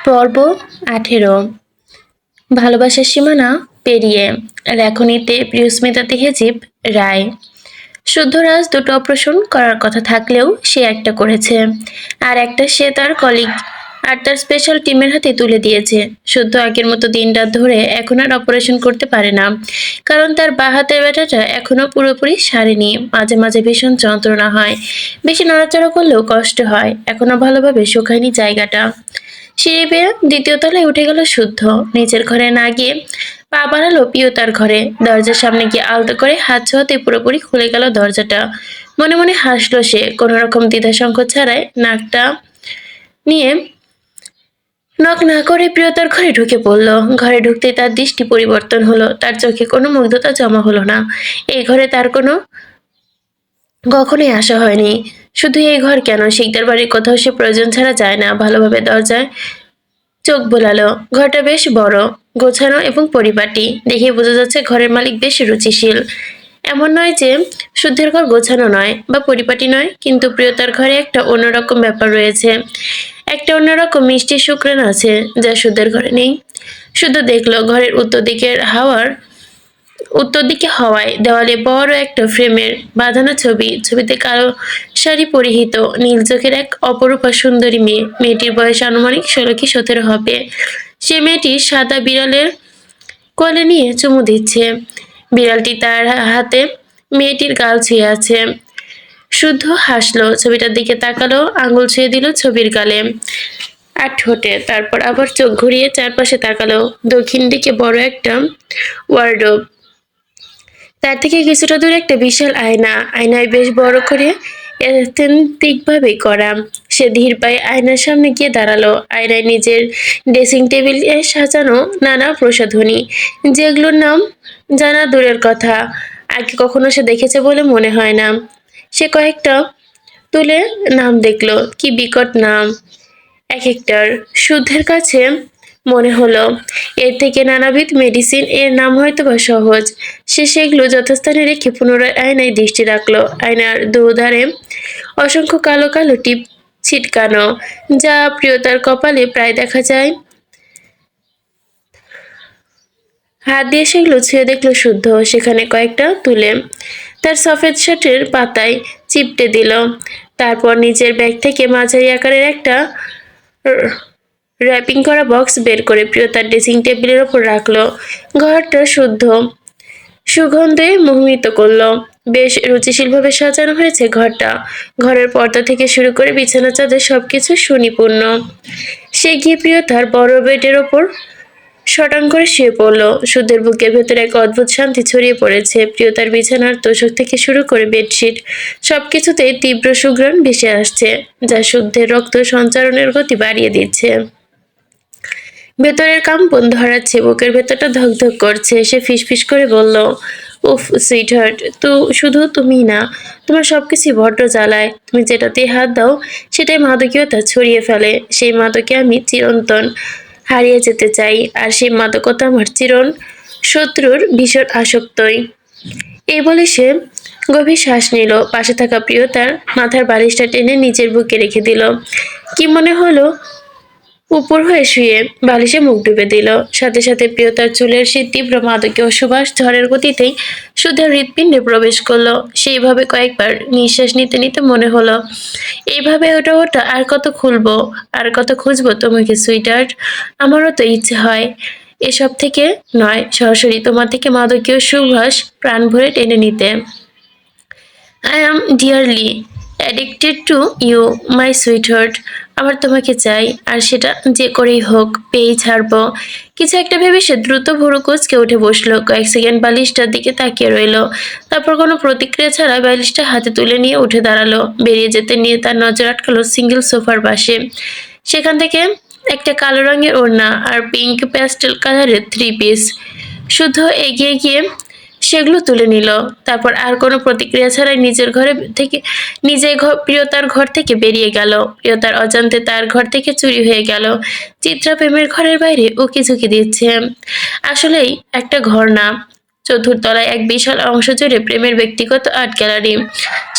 পর্ব 18। ভালোবাসার সীমানা পেরিয়ে লেখনীতে প্রিয়স্মিতা তেহেজিব রায়। শুদ্ধরাজ দুটো অপারেশন করার কথা থাকলেও সে একটা করেছে, আর একটা সে তার কলিগ আর তার স্পেশাল টিমের হাতে তুলে দিয়েছে। শুদ্ধ আগের মতো দিনরাত ধরে এখন আর অপারেশন করতে পারে না, কারণ তার বাঁ হাতের ব্যথাটা এখনো পুরোপুরি সারেনি। মাঝে মাঝে ভীষণ যন্ত্রণা হয়, বেশি নড়াচড়া করলেও কষ্ট হয়, এখনো ভালোভাবে শুকায়নি জায়গাটা। সিঁড়ি বেয়ে দ্বিতীয় তলায় উঠে গেল শুদ্ধ। নিচের ঘরে না গিয়ে পা বাড়ালো পিয়তার ঘরে। দরজার সামনে গিয়ে আলতো করে হাত ছোঁয়াতে পুরোপুরি খুলে গেল দরজাটা। মনে মনে হাসলো সে, কোনো রকম দ্বিধা সংকোচ ছাড়াই নাকটা নিয়ে নক না করে প্রিয়তার ঘরে ঢুকে পড়ল। ঘরে ঢুকতেই তার দৃষ্টি পরিবর্তন হলো, তার চোখে কোনো মুগ্ধতা জমা হলো না। এই ঘরে তার কখনোই আসা হয়নি। শুধু এই ঘর কেন, শিকদার বাড়ির কোথাও সে প্রয়োজন ছাড়া যায় না। ভালোভাবে দরজায় চোখ বোলালো। ঘরটা বেশ বড়, গোছানো এবং পরিপাটি। দেখে বোঝা যাচ্ছে ঘরের মালিক বেশ রুচিশীল। এমন নয় যে শুদ্ধের ঘর গোছানো নয় বা পরিপাটি নয়, কিন্তু প্রিয়তার ঘরে একটা অন্যরকম ব্যাপার রয়েছে, একটা অন্যরকম মিষ্টি সুঘ্রাণ আছে যা শুদ্ধের ঘরে নেই। শুদ্ধ দেখলো ঘরের উত্তর দিকে হওয়ায় দেওয়ালে বড় একটা ফ্রেমের বাঁধানো ছবি। ছবিতে কালো শাড়ি পরিহিত নীল চোখের এক অপরূপা সুন্দরী মেয়ে। মেয়েটির বয়স আনুমানিক 16 কি 17 হবে। সে মেয়েটি সাদা বিড়ালের কোলে নিয়ে চুমু দিচ্ছে। বিড়ালটি তার হাতে মেয়েটির গাল ছুঁয়ে আছে। শুদ্ধ হাসলো, ছবিটার দিকে তাকালো, আঙুল ছুঁয়ে দিল ছবির গালে আর ঠোঁটে। তারপর আবার চোখ ঘুরিয়ে চারপাশে তাকালো। দক্ষিণ দিকে বড় একটা ওয়ার্ডরোব, তার থেকে কিছুটা দূরে একটা বিশাল আয়না। আয়নায় বেশ বড় করে ভাবে করা। সে ধীর পায়ে আয়নার সামনে গিয়ে দাঁড়ালো। আয়নায় নিজের ড্রেসিং টেবিলে সাজানো নানা প্রসাধনী, যেগুলোর নাম জানা দূরের কথা, আগে কখনো সে দেখেছে বলে মনে হয় না। সে কয়েকটা তুলে নাম দেখলো, কি বিকট নাম এক একটার। শুদ্ধের কাছে মনে হলো এর থেকে নানাবিধ মেডিসিন এর নাম হয়তো বা সহজ। সে সেগুলো যথাস্থানে রেখে পুনরায় আয়নায় দৃষ্টি রাখলো। আয়নার দুধারে অসংখ্য কালো কালো টিপ ছিটকানো, যা প্রিয়তার কপালে প্রায় দেখা যায়। হাত দিয়ে সেগুলো ছুঁয়ে দেখলো শুদ্ধ। সেখানে কয়েকটা তুলে তার সফেদ শার্টের পাতায় চিপটে দিল। তারপর নিজের ব্যাগ থেকে মাঝারি আকারের একটা র্যাপিং করা বক্স বের করে প্রিয়তার ড্রেসিং টেবিলের ওপর রাখলো। ঘরটা শুদ্ধ সুগন্ধে মোহিত করলো। বেশ রুচিশীলভাবে সাজানো হয়েছে ঘরটা। ঘরের পর্দা থেকে শুরু করে বিছানা চাদর সবকিছু সুনিপুণ। সে গিয়ে প্রিয়তার বড় বেডের ওপর শটাং করে শুয়ে পড়ল। শুদ্ধের বুকের ভেতরে এক অদ্ভুত শান্তি ছড়িয়ে পড়েছে। প্রিয়তার বিছানার তোশক থেকে শুরু করে বেডশিট সবকিছুতেই তীব্র সুঘ্রাণ ভেসে আসছে, যা শুদ্ধের রক্ত সঞ্চারণের গতি বাড়িয়ে দিচ্ছে। ভেতরের কাম্পন ধরাচ্ছে, বুকের ভেতরটা ধকধক করছে। সে ফিসফিস করে বলল, উফ সুইটহার্ট, শুধু তুমিই না, তোমার সবকিছু বড্ড জ্বালায়। তুমি যেটাতেই হাত দাও সেটাই মাদকীয়তা ছড়িয়ে ফেলে। সেই মাদকে আমি চিরন্তন হারিয়ে যেতে চাই, আর সেই মাদকতা আমার চিরন শত্রুর ভীষণ আসক্তই। এই বলে সে গভীর শ্বাস নিল। পাশে থাকা প্রিয়তার মাথার বালিশটা টেনে নিজের বুকে রেখে দিল। কি মনে হলো উপর হয়ে শুয়ে বালিশে মুখ ডুবে দিল। সাথে সাথে প্রিয়তার চুলের সেই তীব্র মাদকীয় সুবাস ঝড়ের গতিতেই শুদ্ধের হৃৎপিণ্ডে প্রবেশ করলো। সেইভাবে কয়েকবার নিঃশ্বাস নিতে নিতে মনে হলো, এইভাবে ওটা ওটা আর কত খুলবো, আর কত খুঁজবো তোমাকে সুইটহার্ট। আমারও তো ইচ্ছে হয় এসব থেকে নয়, সরাসরি তোমার থেকে মাদকীয় সুবাস প্রাণ ভরে টেনে নিতে। I am dearly addicted to you my sweetheart. আমার তোমাকে চাই, আর সেটা যে করেই হোক পেয়েই ছাড়বো। কিছু একটা ভেবে সে দ্রুত ভুরু কুঁচকে উঠে বসলো। কয়েক সেকেন্ড বালিশটার দিকে তাকিয়ে রইল। তারপর কোনো প্রতিক্রিয়া ছাড়া বালিশটা হাতে তুলে নিয়ে উঠে দাঁড়ালো। বেরিয়ে যেতে নিয়ে তার নজর আটকালো সিঙ্গেল সোফার পাশে। সেখান থেকে একটা কালো রঙের ওড়না আর পিঙ্ক প্যাস্টেল কালারের 3 পিস। শুধু এগিয়ে গিয়ে সেগুলো তুলে নিল। তারপর আর কোনো প্রতিক্রিয়া ছাড়াই প্রিয়তার ঘর থেকে বেরিয়ে গেল। প্রিয়তার অজান্তে তার ঘর থেকে চুরি হয়ে গেল। চিত্রা প্রেমের ঘরের বাইরে উকিঝুঁকি দিচ্ছে। আসলেই একটা ঘর না, চতুর্থতলায় এক বিশাল অংশ জুড়ে প্রেমের ব্যক্তিগত আর্ট গ্যালারি।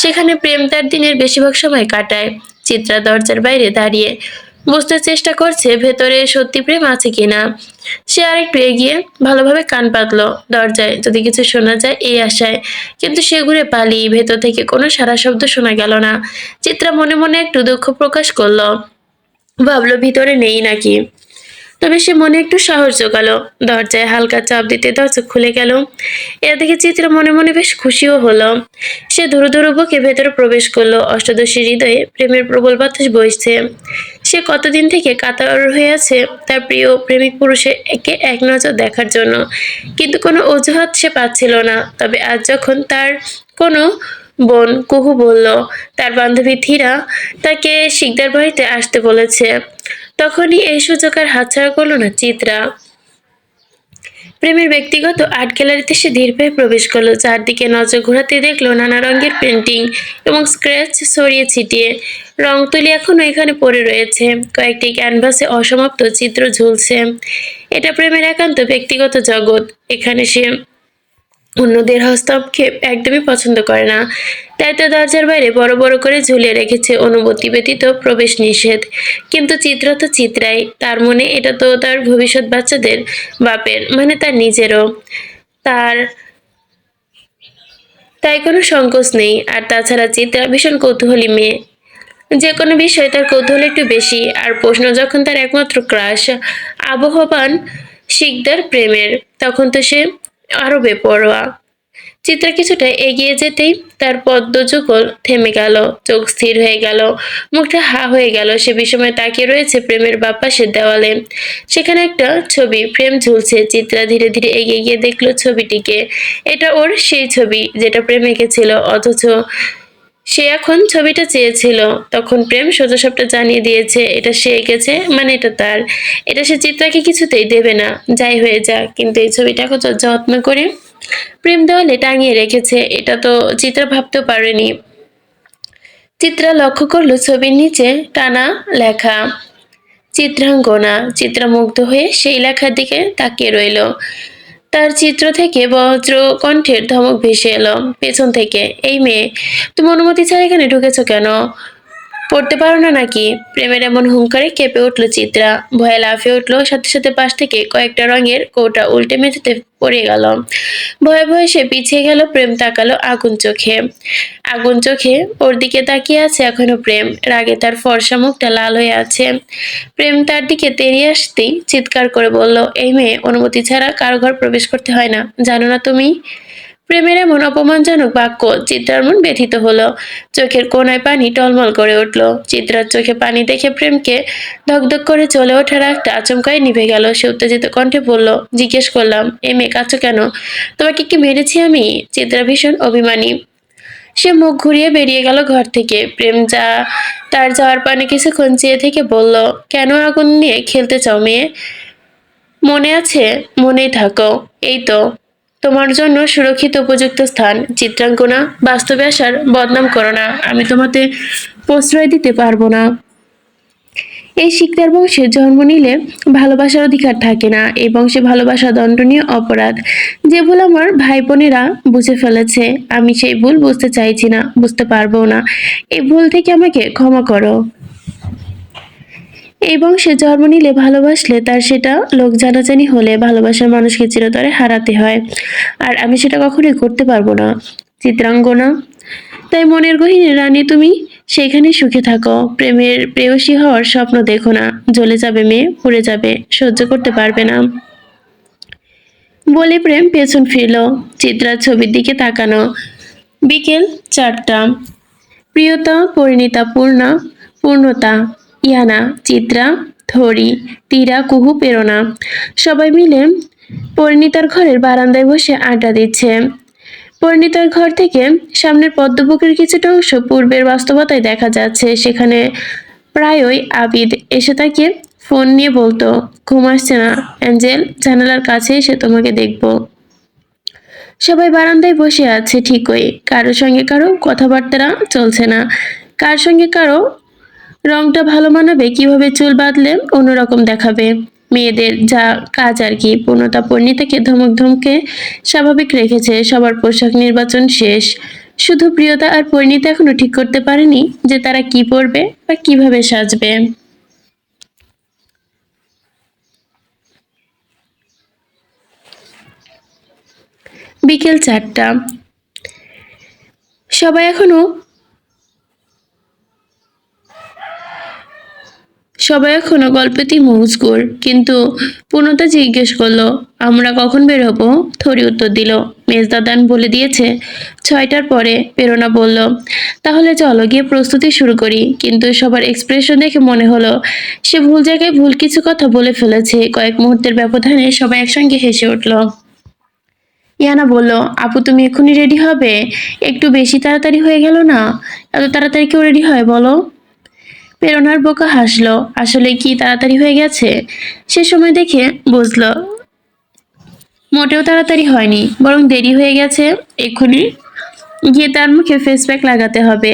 সেখানে প্রেম তার দিনের বেশিরভাগ সময় কাটায়। চিত্রা দরজার বাইরে দাঁড়িয়ে বুঝতে চেষ্টা করছে ভেতরে সত্যি প্রেম আছে কিনা। সে আরেকটু এগিয়ে ভালোভাবে কান পাতলো দরজায়, যদি কিছু শোনা যায় এই আশায়। কিন্তু সে ঘুরে পালিয়ে ভেতর থেকে কোনো সারা শব্দ শোনা গেল না। চিত্রা মনে মনে একটু দুঃখ প্রকাশ করলো, ভাবলো ভিতরে নেই নাকি। তবে সে মনে একটু সাহস জোগালো, দরজায় হালকা চাপ দিতে দরজা খুলে গেল। এ দেখে চিত্রা মনে মনে বেশ খুশিও হলো। সে ধুরু ধুরু বুকে ভেতরে প্রবেশ করলো। অষ্টাদশী হৃদয়ে প্রেমের প্রবল বাতাস বইছে। সে কতদিন থেকে কাতর হয়ে আছে তার প্রিয় প্রেমিক পুরুষে একে এক নজর দেখার জন্য, কিন্তু কোনো অজুহাত সে পাচ্ছিল না। তবে আজ যখন তার কোনো বোন কুহু বলল তার বান্ধবী ধীরা তাকে শিকদার বাড়িতে আসতে বলেছে, তখনই এই সুযোগ আর হাতছাড়া করলো না চিত্রা। প্রেমের ব্যক্তিগত আর্ট গ্যালারিতে সে ধীর পায়ে প্রবেশ করলো। চারদিকে নজর ঘোরাতে দেখলো নানা রঙের পেন্টিং এবং স্ক্র্যাচ ছড়িয়ে ছিটিয়ে। রং তুলি এখনো এখানে পড়ে রয়েছে, কয়েকটি ক্যানভাসে অসমাপ্ত চিত্র ঝুলছে। এটা প্রেমের একান্ত ব্যক্তিগত জগৎ, এখানে সে অন্যদের হস্তক্ষেপ একদমই পছন্দ করে না। তাই তো দরজার বাইরে বড় বড় করে ঝুলিয়ে রেখেছে অনুমতি ব্যতীত প্রবেশ নিষেধ। কিন্তু চিত্রা তো চিত্রাই, তার মনে এটা তো তার ভবিষ্যৎ বাচ্চাদের বাপের, মানে তার নিজেরও। তার তাই কোনো সংকোচ নেই। আর তাছাড়া চিত্রা ভীষণ কৌতূহলী মেয়ে, যে কোনো বিষয়ে তার কৌতূহল একটু বেশি। আর প্রশ্ন যখন তার একমাত্র ক্রাশ আবহমান শিকদার প্রেমের, তখন তো সে আরো বেপরোয়া। চিত্রা কিছুটা এগিয়ে যেতেই তার পদ্মযুগল থেমে গেল, চোখ স্থির হয়ে গেল, মুখটা হা হয়ে গেল। সে বিষময় তাকিয়ে রয়েছে প্রেমের বাঁ পাশের দেওয়ালে। সেখানে একটা ছবি ফ্রেম ঝুলছে। চিত্রা ধীরে ধীরে এগিয়ে গিয়ে দেখলো ছবিটিকে। এটা ওর সেই ছবি যেটা প্রেম এঁকেছিল, অথচ সে এখন ছবিটা চেয়েছিল। তখন প্রেম সোজা সাপটা জানিয়ে দিয়েছে এটা সে এঁকেছে, মানে এটা তার। এটা সে চিত্রাকে কিছুতেই দেবে না, যাই হয়ে যাক। কিন্তু এই ছবিটা কত যত্ন করে প্রেম দেওয়ালে টাঙিয়ে রেখেছে, এটা তো চিত্রা ভাবতেও পারেনি। চিত্রা লক্ষ্য করলো ছবির নিচে টানা লেখা চিত্রাঙ্গনা। চিত্রা মুগ্ধ হয়ে সেই লেখার দিকে তাকিয়ে রইল। তার চিত্র থেকে বজ্র কণ্ঠের ধমক ভেসে এলো পেছন থেকে, এই মেয়ে, তুমি অনুমতি ছাড়া এখানে ঢুকেছো কেন? পড়তে পারো না নাকি? প্রেমের এমন হুঙ্কারে কেঁপে উঠল চিত্রা, ভয়ে লাফিয়ে উঠলো। সাথে সাথে পাশ থেকে কয়েকটা রঙের কৌটা উল্টে মেঝেতে পড়ে গেল। ভয়ে ভয়ে সে পিছিয়ে গেল। প্রেম তাকালো আগুন চোখে। আগুন চোখে ওর দিকে তাকিয়ে আছে এখনো প্রেম। রাগে তার ফর্সা মুখটা লাল হয়ে আছে। প্রেম তার দিকে তেড়িয়ে আসতেই চিৎকার করে বলল, এই মেয়ে, অনুমতি ছাড়া কারো ঘর প্রবেশ করতে হয় না, জানো না তুমি? প্রেমের এমন অপমানজনক বাক্য চিত্রার মন ব্যথিত হলো। চোখের কোণায় পানি টলমল করে উঠল। চিত্রার চোখে পানি দেখে প্রেমকে ধকধক করে চলে ওঠার একটা আচমকাই নিভে গেল। সে উত্তেজিত কণ্ঠে বলল, জিজ্ঞেস করলাম, এ মেয়ে কাঁদছো কেন? তোমাকে কি মেরেছি আমি? চিত্রা ভীষণ অভিমানী। সে মুখ ঘুরিয়ে বেরিয়ে গেল ঘর থেকে। প্রেম তার যাওয়ার পানে কিছুক্ষণ চেয়ে থেকে বলল, কেন আগুন নিয়ে খেলতে চাও মেয়ে? মনে আছে? মনেই থাকো। এই তো তোমার জন্য সুরক্ষিত উপযুক্ত স্থান। চিত্রাঙ্গনা, বাস্তবে আসার বদনাম করো না, আমি তোমাতে প্রশ্রয় দিতে পারবো না। এই শিকদার বংশে জন্ম নিলে ভালোবাসার অধিকার থাকে না। এই বংশে ভালোবাসা দণ্ডনীয় অপরাধ। যে ভুল আমার ভাই বোনেরা বুঝে ফেলেছে, আমি সেই ভুল বুঝতে চাইছি না, বুঝতে পারবো না। এই ভুল থেকে আমাকে ক্ষমা করো। এই বংশে জন্ম নিলে, ভালোবাসলে, তার সেটা লোক জানাজানি হলে ভালোবাসার মানুষকে চিরতরে হারাতে হয়। আর আমি সেটা কখনোই করতে পারবো না চিত্রাঙ্গনা। তাই মনের গহীনে রানী, তুমি সেখানে সুখে থাকো। প্রেমের প্রেয়সী হওয়ার স্বপ্ন দেখো না। জ্বলে যাবে মেয়ে, পুড়ে যাবে, সহ্য করতে পারবে না। বলে প্রেম পেছন ফিরল। চিত্রার ছবির দিকে তাকানো। বিকেল 4টা। প্রিয়তা, পরিণীতা, পূর্ণা, পূর্ণতা, ইয়ানা, চিত্রা, থরি, তীরা, কুহু, প্রেরণা সবাই মিলে পরিণীতার ঘরের বারান্দায় বসে আড্ডা দিচ্ছে। পরিণীতার ঘর থেকে সামনের পদ্মবুকের কিছুটা অংশ পূর্বের বাস্তবতায় দেখা যাচ্ছে। সেখানে প্রায়ই আবিদ এসে তাকে ফোন নিয়ে বলতো, ঘুম আসছে না অ্যাঞ্জেল, জানালার কাছে এসে তোমাকে দেখবো। সবাই বারান্দায় বসে আছে ঠিকই, কারো সঙ্গে কারো কথাবার্তা চলছে না। কার সঙ্গে কারো রংটা ভালো মানাবে, কিভাবে চুল বাঁধলে অন্যরকম দেখাবে, মেয়েদের যা কাজ আর কি। পূর্ণতা পরিণীতাকে ধমক ধমকে স্বাভাবিক রেখেছে। সবার পোশাক নির্বাচন শেষ, শুধু প্রিয়তা আর পরিণীতা এখনো ঠিক করতে পারেনি যে তারা কি পরবে বা কিভাবে সাজবে। বিকেল 4টা। সবাই এখনো সবাই এখনো গল্পেতেই মশগুল, কিন্তু পূর্ণতা জিজ্ঞেস করলো, আমরা কখন বের হবো? থরি উত্তর দিল, মেজদাদান বলে দিয়েছে 6টার পরে। প্রেরণা বলল, তাহলে চলো গিয়ে প্রস্তুতি শুরু করি। কিন্তু সবার এক্সপ্রেশন দেখে মনে হলো সে ভুল জায়গায় ভুল কিছু কথা বলে ফেলেছে। কয়েক মুহূর্তের ব্যবধানে সবাই একসঙ্গে হেসে উঠল। ইয়ানা বলল, আপু তুমি এক্ষুনি রেডি হবে? একটু বেশি তাড়াতাড়ি হয়ে গেল না? এত তাড়াতাড়ি কেউ রেডি হয় বলো? প্রেরণার বোকা হাসলো। আসলে কি তাড়াতাড়ি হয়ে গেছে? সে সময় দেখে বুঝলো মোটেও তাড়াতাড়ি হয়নি, বরং দেরি হয়ে গেছে। এক্ষুনি গিয়ে তার মুখে ফেস প্যাক লাগাতে হবে।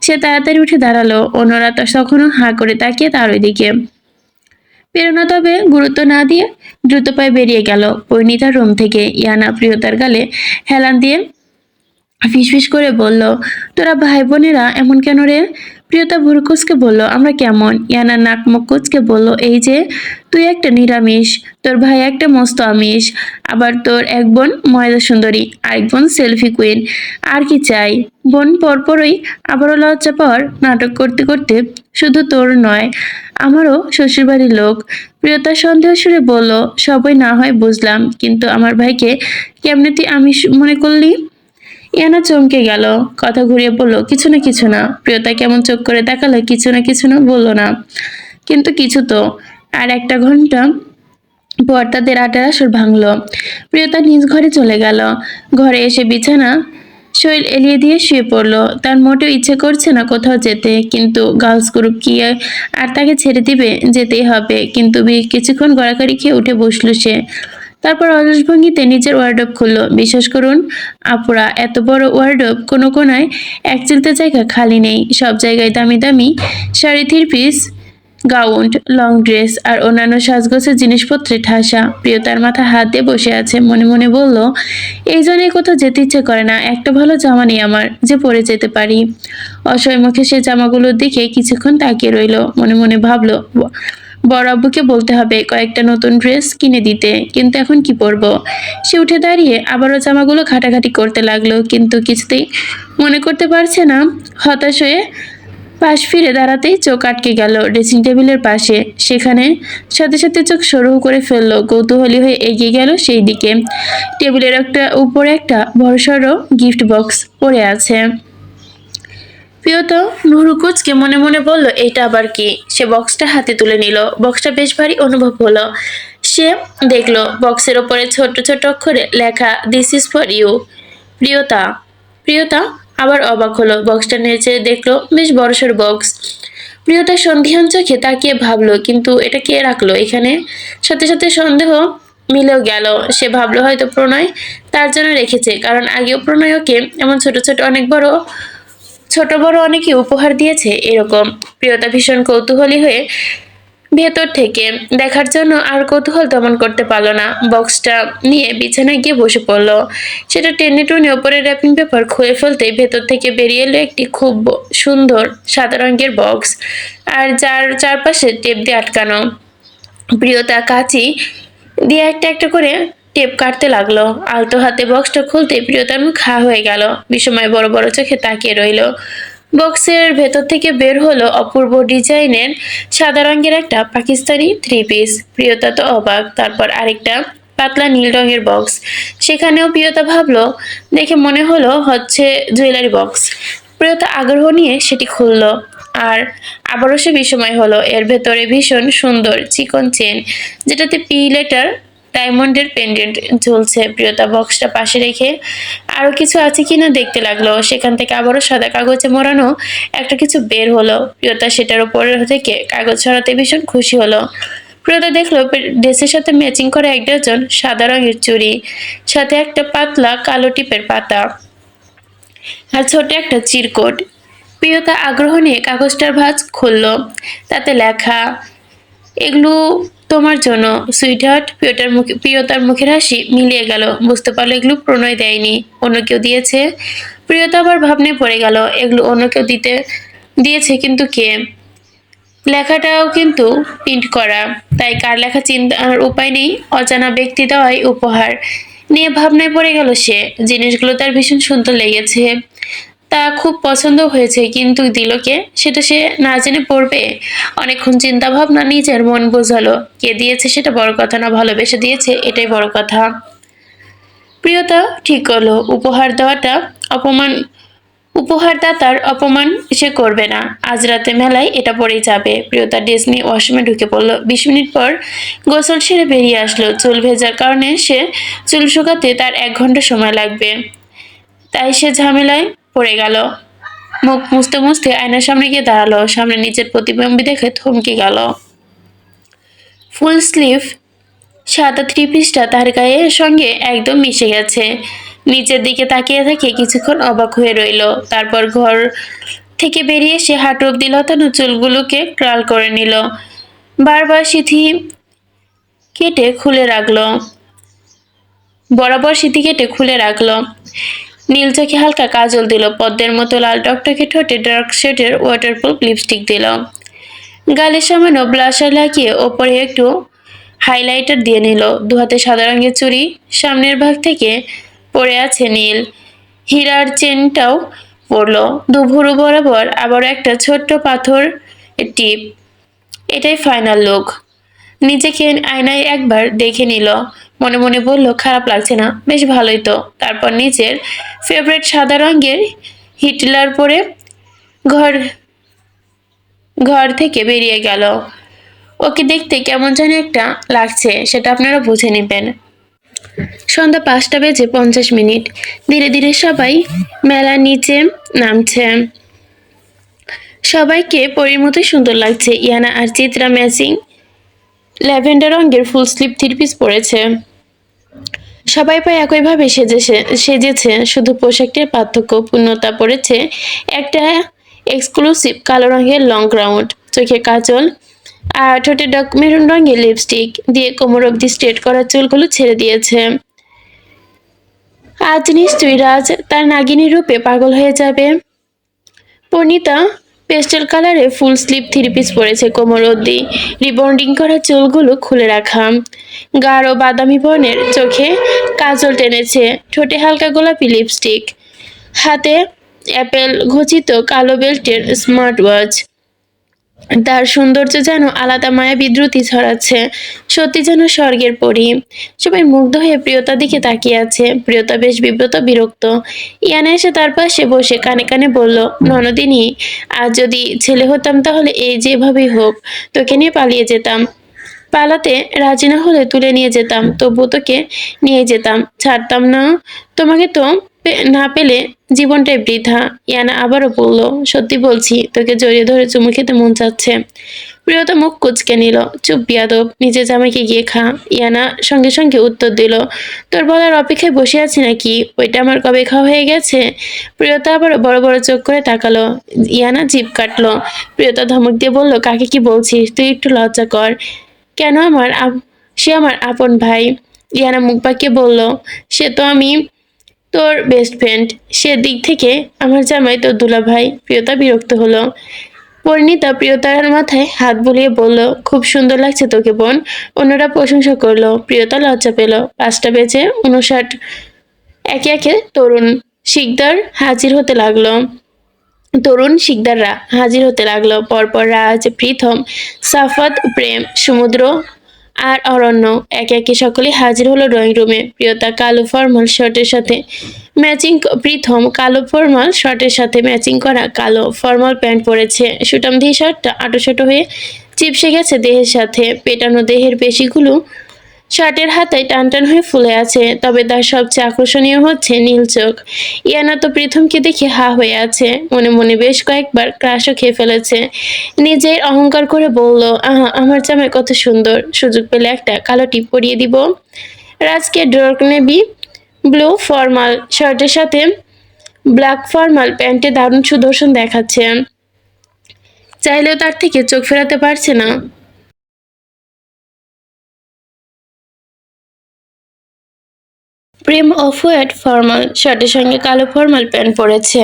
সে তাড়াতাড়ি উঠে দাঁড়ালো। অন্যরা তো তখনও হাঁ করে তাকিয়ে তার ওইদিকে। প্রেরণা তবে গুরুত্ব না দিয়ে দ্রুত পায়ে বেরিয়ে গেল পরিণীতার রুম থেকে। ইয়ানা প্রিয়তার গালে হেলান দিয়ে ফিসফিস করে বলল, তোরা ভাই বোনেরা এমন কেন রে? প্রিয়তা ভুরু কুচকে বলল, আমরা কেমন? ইয়ানা নাক মুখ কুচকে বলল, এই যে তুই একটা নিরামিষ, তোর ভাই একটা মস্ত আমিষ, আবার তোর এক বোন ময়দা সুন্দরী, আরেক বোন সেলফি কুইন। আর কি চাই? বোন পরপরই আবারও লজ্জা পাওয়ার নাটক করতে করতে শুধু তোর নয়, আমারও শ্বশুরবাড়ির লোক। প্রিয়তা সন্দেহ সুরে বলল, সবই না হয় বুঝলাম, কিন্তু আমার ভাইকে কেমনে তুই আমিষ মনে করলি? ইয়ানা চমকে গেল। কথা ঘুরিয়ে বলল, কিছু না কিছু না। প্রিয়তা কেমন চোখ করে তাকালো। কিছু না কিছু না বললো না, কিন্তু কিছু তো। আর 1 ঘন্টা পর তাদের আড্ডার আসর ভাঙলো। প্রিয়তা নিজ ঘরে চলে গেল। ঘরে এসে বিছানা শরীর এলিয়ে দিয়ে শুয়ে পড়লো। তার মোটেও ইচ্ছে করছে না কোথাও যেতে, কিন্তু গার্লস গ্রুপ কি আর তাকে ছেড়ে দিবে? যেতেই হবে। কিন্তু কিছুক্ষণ গড়াগড়ি খেয়ে উঠে বসলো সে। তারপর অলস ভঙ্গিতে নিজের ওয়ার্ডরোব খুললো। বিশ্বাস করুন আপুরা, এত বড় ওয়ার্ডরোব, কোনো কোনায় এক চিলতে জায়গা খালি নেই। সব জায়গায় দামি দামি sari, 3 piece, gown, long dress আর অন্যান্য সাজগোছের জিনিসপত্রে ঠাসা। প্রিয়তার মাথা হাত দিয়ে বসে আছে। মনে মনে বলল, এই জন্যই কোথাও যেতে ইচ্ছে করে না। একটা ভালো জামা নেই আমার যে পরে যেতে পারি। অসহায় মুখে সে জামাগুলোর দিকে কিছুক্ষণ তাকিয়ে রইল। মনে মনে ভাবলো, বড় আব্বুকে বলতে হবে কয়েকটা নতুন ড্রেস কিনে দিতে, কিন্তু এখন কি পরবো? সে উঠে দাঁড়িয়ে আবারও জামাগুলো ঘাটাঘাটি করতে লাগলো, কিন্তু কিছুতেই মনে করতে পারছে না। হতাশ হয়ে পাশ ফিরে দাঁড়াতেই চোখ আটকে গেল ড্রেসিং টেবিলের পাশে। সেখানে সাথে সাথে চোখ সরু করে ফেললো। কৌতূহলী হয়ে এগিয়ে গেল সেই দিকে। টেবিলের উপরে একটা বড়সড় গিফট বক্স পড়ে আছে। প্রিয়তা ভুরু কুচকে মনে মনে বলল, এটা আবার কি? সে বক্সটা হাতে তুলে নিল। বক্সটা বেশ ভারী অনুভব হলো। সে দেখলো বক্সের ওপরে ছোট ছোট অক্ষরে লেখা, দিস ইজ ফর ইউ প্রিয়তা। প্রিয়তা আবার অবাক হলো। বক্সটা নেড়ে দেখলো বেশ বড়সড় বক্স। প্রিয়তা সন্ধিহান চোখে তাকিয়ে ভাবলো, কিন্তু এটা কে রাখলো এখানে? সাথে সাথে সন্দেহ মিলেও গেল। সে ভাবলো হয়তো প্রণয় তার জন্য রেখেছে, কারণ আগেও প্রণয় ওকে এমন ছোট ছোট ছোট বড় অনেকে উপহার দিয়েছে এরকম। প্রিয়তা ভীষণ কৌতূহলী হয়ে ভেতর থেকে দেখার জন্য আর কৌতূহল দমন করতে পারলো না। বক্সটা নিয়ে বিছানায় গিয়ে বসে পড়লো। সেটা টেনে টুনে ওপরের র্যাপিং পেপার খুলে ফেলতেই ভেতর থেকে বেরিয়ে এলো একটি খুব সুন্দর সাদা রঙের বক্স, আর যার চারপাশে টেপ দিয়ে আটকানো। প্রিয়তা কাঁচি দিয়ে একটা একটা করে টেপ কাটতে লাগলো। আলতো হাতে বক্সটা খুলতে প্রিয়তার মুখ হা হয়ে গেল। বিস্ময় বড় বড় চোখে তাকিয়ে রইল। বক্সের ভেতর থেকে বের হলো অপূর্ব ডিজাইনের সাদা রঙের একটা পাকিস্তানি 3 পিস। প্রিয়তা তো অবাক। তারপর আরেকটা পাতলা নীল রঙের বক্স। সেখানেও প্রিয়তা ভাবলো, দেখে মনে হলো হচ্ছে জুয়েলারি বক্স। প্রিয়তা আগ্রহ নিয়ে সেটি খুললো, আর আবারও সে বিস্ময় হলো। এর ভেতরে ভীষণ সুন্দর চিকন চেন, যেটাতে পি লেটার ডায়মন্ডের পেন্ডেন্ট ঝুলছে। প্রিয়তা বক্সটা পাশে রেখে আরো কিছু আছে কিনা দেখতে লাগলো। সেখান থেকে আবারও সাদা কাগজে মোড়ানো একটা কিছু বের হলো। প্রিয়তা সেটার উপর থেকে কাগজ ছড়াতে ভীষণ খুশি হলো। প্রিয়তা দেখলো ড্রেসের সাথে ম্যাচিং করা 1 ডজন সাদা রঙের চুড়ি, সাথে একটা পাতলা কালো টিপের পাতা, আর ছোট একটা চিরকুট। প্রিয়তা আগ্রহ নিয়ে কাগজটার ভাঁজ খুললো। তাতে লেখা, এগুলো তোমার জন্য সুইটহার্ট। প্রিয়তার মুখের হাসি মিলিয়ে গেল। বুঝতে পারলো এগুলো প্রণয় দেয়নি, অন্য কেউ দিয়েছে। প্রিয়তা আবার ভাবনায় পড়ে গেল, এগুলো অন্য কেউ দিয়েছে, কিন্তু কে? লেখাটাও কিন্তু প্রিন্ট করা, তাই কার লেখা চিন্তার উপায় নেই। অজানা ব্যক্তি দেওয়াই উপহার। নিয়ে ভাবনায় পড়ে গেল সে। জিনিসগুলো তার ভীষণ সুন্দর লেগেছে, তা খুব পছন্দ হয়েছে, কিন্তু দিল কে সেটা সে না জেনে পড়বে। অনেকক্ষণ চিন্তা ভাবনা নিজের মন বোঝালো, কে দিয়েছে সেটা বড় কথা না, ভালোবেসে দিয়েছে এটাই বড় কথা। প্রিয়তা ঠিক করলো অপমান উপহারদাতার অপমান সে করবে না। আজ রাতে মেলায় এটা পরেই যাবে। প্রিয়তা ড্রেস নিয়ে ওয়াশরুমে ঢুকে পড়লো। 20 মিনিট পর গোসল সেরে বেরিয়ে আসলো। চুল ভেজার কারণে চুল শুকাতে তার 1 ঘন্টা সময় লাগবে, তাই সে ঝামেলায় পড়ে গেল। মুখ মুছতে মুছতে আয়নার সামনে গিয়ে দাঁড়ালো। সামনে নিজের প্রতিবিম্ব দেখে থমকে গেল। ফুল স্লিভ সাদা থ্রি পিসটা তার গায়ের সঙ্গে একদম মিশে গেছে। নিচের দিকে তাকিয়ে থেকে কিছুক্ষণ অবাক হয়ে রইল। তারপর ঘর থেকে বেরিয়ে এসে হাঁটু অব্দি লতানো চুলগুলোকে ক্রাল করে নিল। বারবার সিঁথি কেটে খুলে রাখলো। নীল চোখে হালকা কাজল দিল। পদ্মের মতো লাল টকটকে ঠোঁটে ডার্ক শেডের ওয়াটারপ্রুফ লিপস্টিক দিল। গালে সামান্য ব্লাশার লাগিয়ে ওপরে একটু হাইলাইটার দিয়ে নিল। দুহাতে সাদা রঙের চুড়ি, সামনের ভাগ থেকে পড়ে আছে নীল হীরার চেনটাও পড়লো। দুভুরু বরাবর আবার একটা ছোট্ট পাথর টিপ। এটাই ফাইনাল লুক। নিজেকে আয়নায় একবার দেখে নিল। মনে মনে বলল, খারাপ লাগছে না, বেশ ভালোই তো। তারপর নিজের ফেভারিট সাদা রঙের হিটলার পরে ঘর ঘর থেকে বেরিয়ে গেল। ওকে দেখতে কেমন যেন একটা লাগছে, সেটা আপনারা বুঝে নেবেন। সন্ধ্যা 5:50। ধীরে ধীরে সবাই মেলার নিচে নামছে। সবাইকে পরীর মতোই সুন্দর লাগছে। ইয়ানা আর চিত্রা ম্যাচিং ল্যাভেন্ডার রঙের ফুল স্লিভ থ্রি পিস পরেছে। সবাই প্রায় একইভাবে সেজেছে, শুধু পোশাকটির পার্থক্য। পূর্ণতা পরেছে একটা এক্সক্লুসিভ কালো রঙের লং গ্রাউন্ড, চোখে কাজল আর ঠোঁটে ডার্ক মেরুন রঙের লিপস্টিক দিয়ে কোমর অব্দি স্ট্রেট করা চুলগুলো ছেড়ে দিয়েছে। আজ নিশ্চয়ই রাজ তার নাগিনী রূপে পাগল হয়ে যাবে। পরিণীতা পেস্টেল কালারে ফুল স্লিভ থ্রি পিস পরেছে, কোমর অব্দি রিবন্ডিং করা চুলগুলো খুলে রাখা। গাঢ় বাদামি বর্ণের চোখে কাজল টেনেছে, ঠোঁটে হালকা গোলাপি লিপস্টিক, হাতে অ্যাপেল ঘচিত কালো বেল্টের স্মার্ট ওয়াচ। তার সৌন্দর্য যেন আলাদা মায়া বিদ্রুতি ছড়াচ্ছে, সত্যি যেন স্বর্গের পরী। সবাই মুগ্ধ হয়ে প্রিয়তার দিকে তাকিয়ে আছে। প্রিয়তা বেশ বিরক্ত। ইয়ানা এসে তার পাশে বসে কানে কানে বলল, ননদিনী, আজ যদি ছেলে হতাম তাহলে এই যেভাবেই হোক তোকে নিয়ে পালিয়ে যেতাম। পালাতে রাজি না হলে তুলে নিয়ে যেতাম, তবু তোকে নিয়ে যেতাম, ছাড়তাম না। তোমাকে তো না পেলে জীবনটাই বৃথা। ইয়ানা আবারও বলল, সত্যি বলছি, তোকে জড়িয়ে ধরে চুমু খেতে মন চাচ্ছে। প্রিয়তা মুখ কুচকে নিল। চুপ বিয়াদব, নিজে জামাইকে গিয়ে খা। ইয়ানা সঙ্গে সঙ্গে উত্তর দিল, তোর বলার অপেক্ষায় বসে আছি নাকি? ওইটা আমার কবে খাওয়া হয়ে গেছে। প্রিয়তা আবার বড় বড় চোখ করে তাকালো। ইয়ানা জিভ কাটলো। প্রিয়তা ধমক দিয়ে বলল, কাকে কি বলছিস? তুই একটু লজ্জা কর। কেন? সে আমার আপন ভাই। ইয়ানা মুখ বাঁকিয়ে বলল, সে তো আমি তোর বেস্ট ফ্রেন্ড, সে দিক থেকে আমার জামাই তোর দুলা ভাই। প্রিয়তা বিরক্ত হলো। পরিণীতা প্রিয়তার মাথায় হাত বুলিয়ে বলল, খুব সুন্দর লাগছে তোকে বোন। অন্যরা প্রশংসা করলো। প্রিয়তা লজ্জা পেল। 5:59। একে একে তরুণ শিকদাররা হাজির হতে লাগলো। পরপর রাজ, প্রীথম, সাফাত, প্রেম, সমুদ্র আর অরণ্য। একে একে সকলে হাজির হলো ড্রয়িং রুমে। প্রীথম কালো ফর্মাল শার্টের সাথে ম্যাচিং করা কালো ফর্মাল প্যান্ট পরেছে। সুটামধি শার্টটা আঁটোসাঁটো হয়ে চিপসে গেছে দেহের সাথে। পেটানো দেহের পেশিগুলো শার্টের হাতায় টানটান হয়ে ফুলে আছে। তবে তার সবচেয়ে আকর্ষণীয় হচ্ছে নীল চোখ। ইয়ানা তো প্রীথমকে দেখে হা হয়ে আছে। মনে মনে বেশ কয়েকবার ক্রাশও খেয়ে ফেলেছে। নিজের অহংকার করে বলল, আহা, আমার জামাই কত সুন্দর, সুযোগ পেলে একটা কালো টিপ পরিয়ে দিব। রাজকে ডার্ক নেভি ব্লু ফর্মাল শার্টের সাথে ব্ল্যাক ফর্মাল প্যান্টে দারুণ সুদর্শন দেখাচ্ছে। চাইলেও তার থেকে চোখ ফেরাতে পারছে না। প্রেম অফ হোয়াইট ফর্মাল শার্টের সঙ্গে কালো ফর্মাল প্যান্ট পরেছে।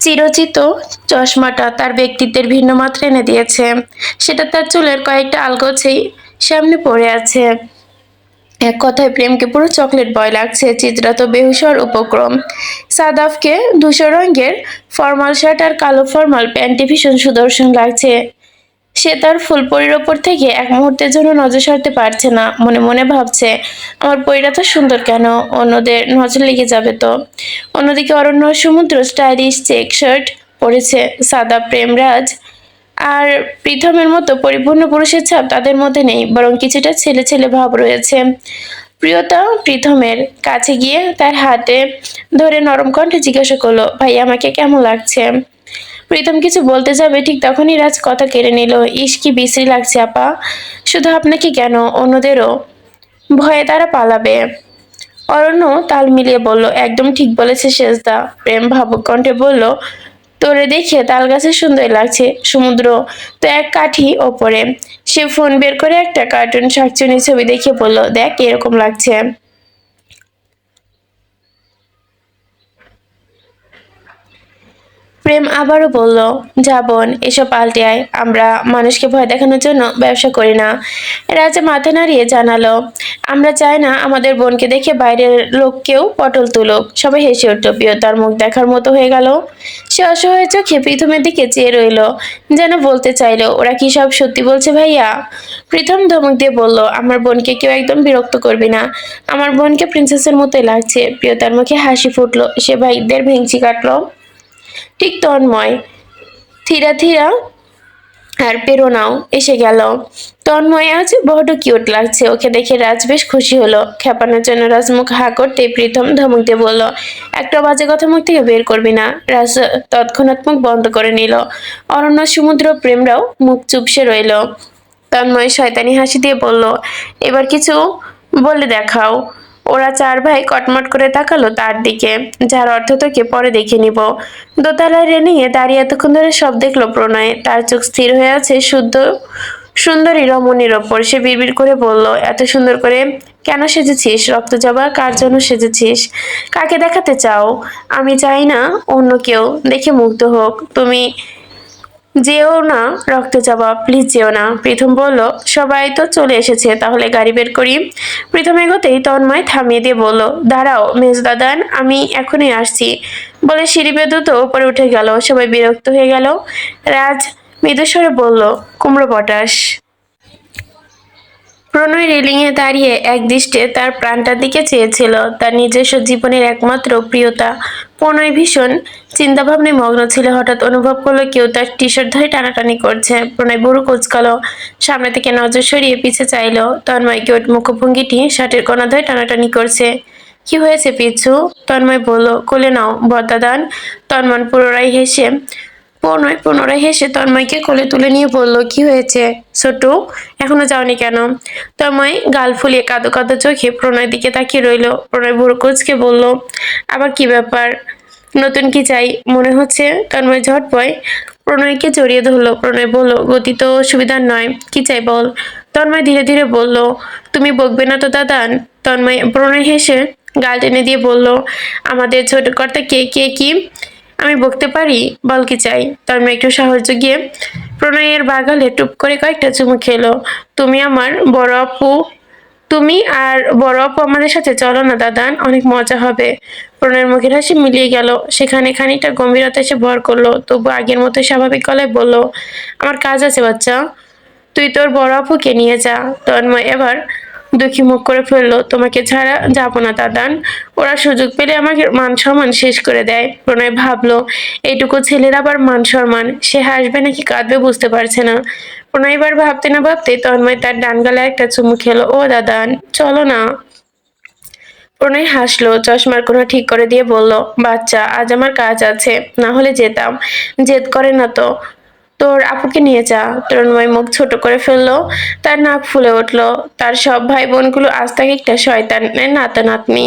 চিরচিত চশমাটা তার ব্যক্তিত্বের ভিন্ন মাত্রা এনে দিয়েছে। সেটা তার চুলের কয়েকটা আলগোছেই সামনে পড়ে আছে। এক কথায় প্রেমকে পুরো চকলেট বয় লাগছে। চিত্রা তো বেহুশ হওয়ার উপক্রম। সাদাফকে ধূসর রঙের ফর্মাল শার্ট আর কালো ফর্মাল প্যান্টে ভীষণ সুদর্শন লাগছে। সে তার ফুলপরির ওপর থেকে এক মুহূর্তের জন্য নজর সরাতে পারছে না। মনে মনে ভাবছে, আমার পরিটা তো সুন্দর কেন, অন্যদের নজর লেগে যাবে তো। অন্যদিকে অরণ্য সমুদ্র স্টাইলিশ চেক শার্ট পরেছে। সাদা প্রেমরাজ আর প্রীতমের মতো পরিপূর্ণ পুরুষের ছাপ তাদের মধ্যে নেই, বরং কিছুটা ছেলে ছেলে ভাব রয়েছে। প্রিয়তা প্রীতমের কাছে গিয়ে তার হাতে ধরে নরম কণ্ঠে জিজ্ঞাসা করলো, ভাই আমাকে কেমন লাগছে? প্রীতম কিছু বলতে যাবে, ঠিক তখনই রাজ কথা কেড়ে নিল। ইস কি বিশ্রী লাগছে আপা। শুধু আপনাকে কেন, অন্যদেরও। ভয়ে তারা পালাবে। অরণ্য তাল মিলিয়ে বলল, একদম ঠিক বলেছে সেজদা। প্রেম ভাবুক কণ্ঠে বলল, তোরে দেখে তাল গাছে সুন্দর লাগছে, সমুদ্র তো এক কাঠি ওপরে। সে ফোন বের করে একটা কার্টুন শাকচুনি ছবি দেখে বলল, দেখ এরকম লাগছে। প্রেম আবারও বলল, যা বোন, এসব পাল্টে আয়, আমরা মানুষকে ভয় দেখানোর জন্য ব্যবসা করি না। রাজা মাথা নাড়িয়ে জানালো, আমরা চাই না আমাদের বোনকে দেখে বাইরের লোককেও পটল তুলুক। সবাই হেসে উঠল। প্রিয়তার মুখ দেখার মতো হয়ে গেল। সে অসহায় চোখে প্রীতমের দিকে চেয়ে রইল, যেন বলতে চাইলো, ওরা কি সব সত্যি বলছে ভাইয়া? প্রীতম ধমক দিয়ে বলল, আমার বোনকে কেউ একদম বিরক্ত করবি না, আমার বোনকে প্রিন্সেসের মতোই লাগছে। প্রিয়তার মুখে হাসি ফুটলো। সে ভাইদের ভেঙচি কাটলো। ঠিক তন্ময়, ধীরা ধীরা আর প্রেরণাও এসে গেল। তন্ময় আজ বড্ড কিউট লাগছে। ওকে দেখে রাজ বেশ খুশি হলো। খেপানোর জন্য রাজ মুখ হা করতেই প্রীতম ধমক দিয়ে বলল, একটা বাজে কথা মুখ থেকে বের করবি না। রাজ তৎক্ষণাৎ মুখ বন্ধ করে নিল। অরণ্য সমুদ্র প্রেমরাও মুখ চুপসে রইল। তন্ময় শয়তানি হাসি দিয়ে বলল, এবার কিছু বলে দেখাও। ওরা চার ভাই কটমট করে তাকালো তার দিকে, যার অর্থ তোকে পরে দেখে নিব। দোতলায় রেলিংয়ে দাঁড়িয়ে এতক্ষণ ধরে সব দেখলো প্রণয়। তার চোখ স্থির হয়ে আছে শুদ্ধ সুন্দরী রমণীর ওপর। সে বিড়বিড় করে বলল, এত সুন্দর করে কেন সেজেছিস? রক্তজবা কার জন্য সেজেছিস? কাকে দেখাতে চাও? আমি চাই না অন্য কেউ দেখে মুগ্ধ হোক। তুমি যেও না রক্তজবা, প্লিজ যেও না। প্রীতম বলল, সবাই তো চলে এসেছে, তাহলে গাড়ি বের করি। প্রীতম এগোতেই তন্ময় থামিয়ে দিয়ে বলল, দাঁড়াও মেজদাদান, আমি এখনই আসছি। বলে সিঁড়ি বেয়ে দ্রুত উপরে উঠে গেল। সবাই বিরক্ত হয়ে গেল। রাজ মৃদুস্বরে বলল, কুমড়ো পটাশ। প্রণয় রেলিংয়ে দাঁড়িয়ে একদৃষ্টে তার প্রাণটার দিকে চেয়েছিল। তার নিজস্ব জীবনের একমাত্র প্রিয়তা। প্রণয় ভীষণ চিন্তাভাবনায় মগ্ন ছিল। হঠাৎ অনুভব করলো কেউ তার টি শার্ট ধরে টানাটানি করছে। প্রণয় বুড়ো কুঁচকালো, সামনে থেকে নজর সরিয়ে পিছে চাইলো। তন্ময় কিউট মুখভঙ্গিটি শার্টের কোনা ধরে টানাটানি করছে। কি হয়েছে পিছু? তন্ময় বলল, কোলে নাও বদ্দাদান। তন্ময় পুনরায় হেসে তন্ময়কে কোলে তুলে নিয়ে বলল, কি হয়েছে ছোটু, এখনো যাওনি কেন? তন্ময় গাল ফুলিয়ে কাঁদো কাঁদো চোখে প্রণয়ের দিকে তাকিয়ে রইল। প্রণয় ভুরু কুঁচকে বলল, আবার কি ব্যাপার? নতুন কি চাই মনে হচ্ছে? তন্ময় ঝটপয় প্রণয়কে জড়িয়ে ধরলো। প্রণয় বলল, গতি তো সুবিধার নয়, কি চাই বল। তন্ময় ধীরে ধীরে বলল, তুমি বকবে না তো দাদান? প্রণয় হেসে গাল টেনে দিয়ে বলল, আমাদের ছোট কর্তা কে কে কি আমি বকতে পারি, বল কি চাই। তন্ময় একটু সাহস জুগিয়ে প্রণয়ের বাগালে টুপ করে কয়েকটা চুমু খেলো। তুমি আমার বড় আপু, তুমি আর বড় আপু আমাদের সাথে চলো না দাদান, অনেক মজা হবে। প্রণয়ের মুখের হাসি মিলিয়ে গেল। সেখানে খানিকটা গম্ভীরতা এসে ভর করলো, তবু আগের মতো স্বাভাবিক গলায় বলল, আমার কাজ আছে বাচ্চা, তুই তোর বড় আপুকে নিয়ে যা। তন্ময় এবার দুঃখী মুখ করে ফেললো, তোমাকে ছাড়া যাবো না দাদান, ওরা সুযোগ পেলে আমাকে মান সম্মান শেষ করে দেয়। প্রণয় ভাবলো, এইটুকু ছেলের আবার মান সম্মান, সে হাসবে নাকি কাঁদবে বুঝতে পারছে না। প্রণয় এবার ভাবতে না ভাবতে তন্ময় তার ডান গালে একটা চুমু খেলো। ও দাদান, চলো না। প্রণয় হাসলো, চশমার কোনা ঠিক করে দিয়ে বলল, বাচ্চা আজ আমার কাজ আছে, না হলে যেতাম। জেদ করে না তো, তোর আপুকে নিয়ে যা। তন্ময় মুখ ছোট করে ফেললো, তার নাক ফুলে উঠলো। তার সব ভাই বোনগুলো আজ তাকে একটা শয়তানের নাতা নাতনি,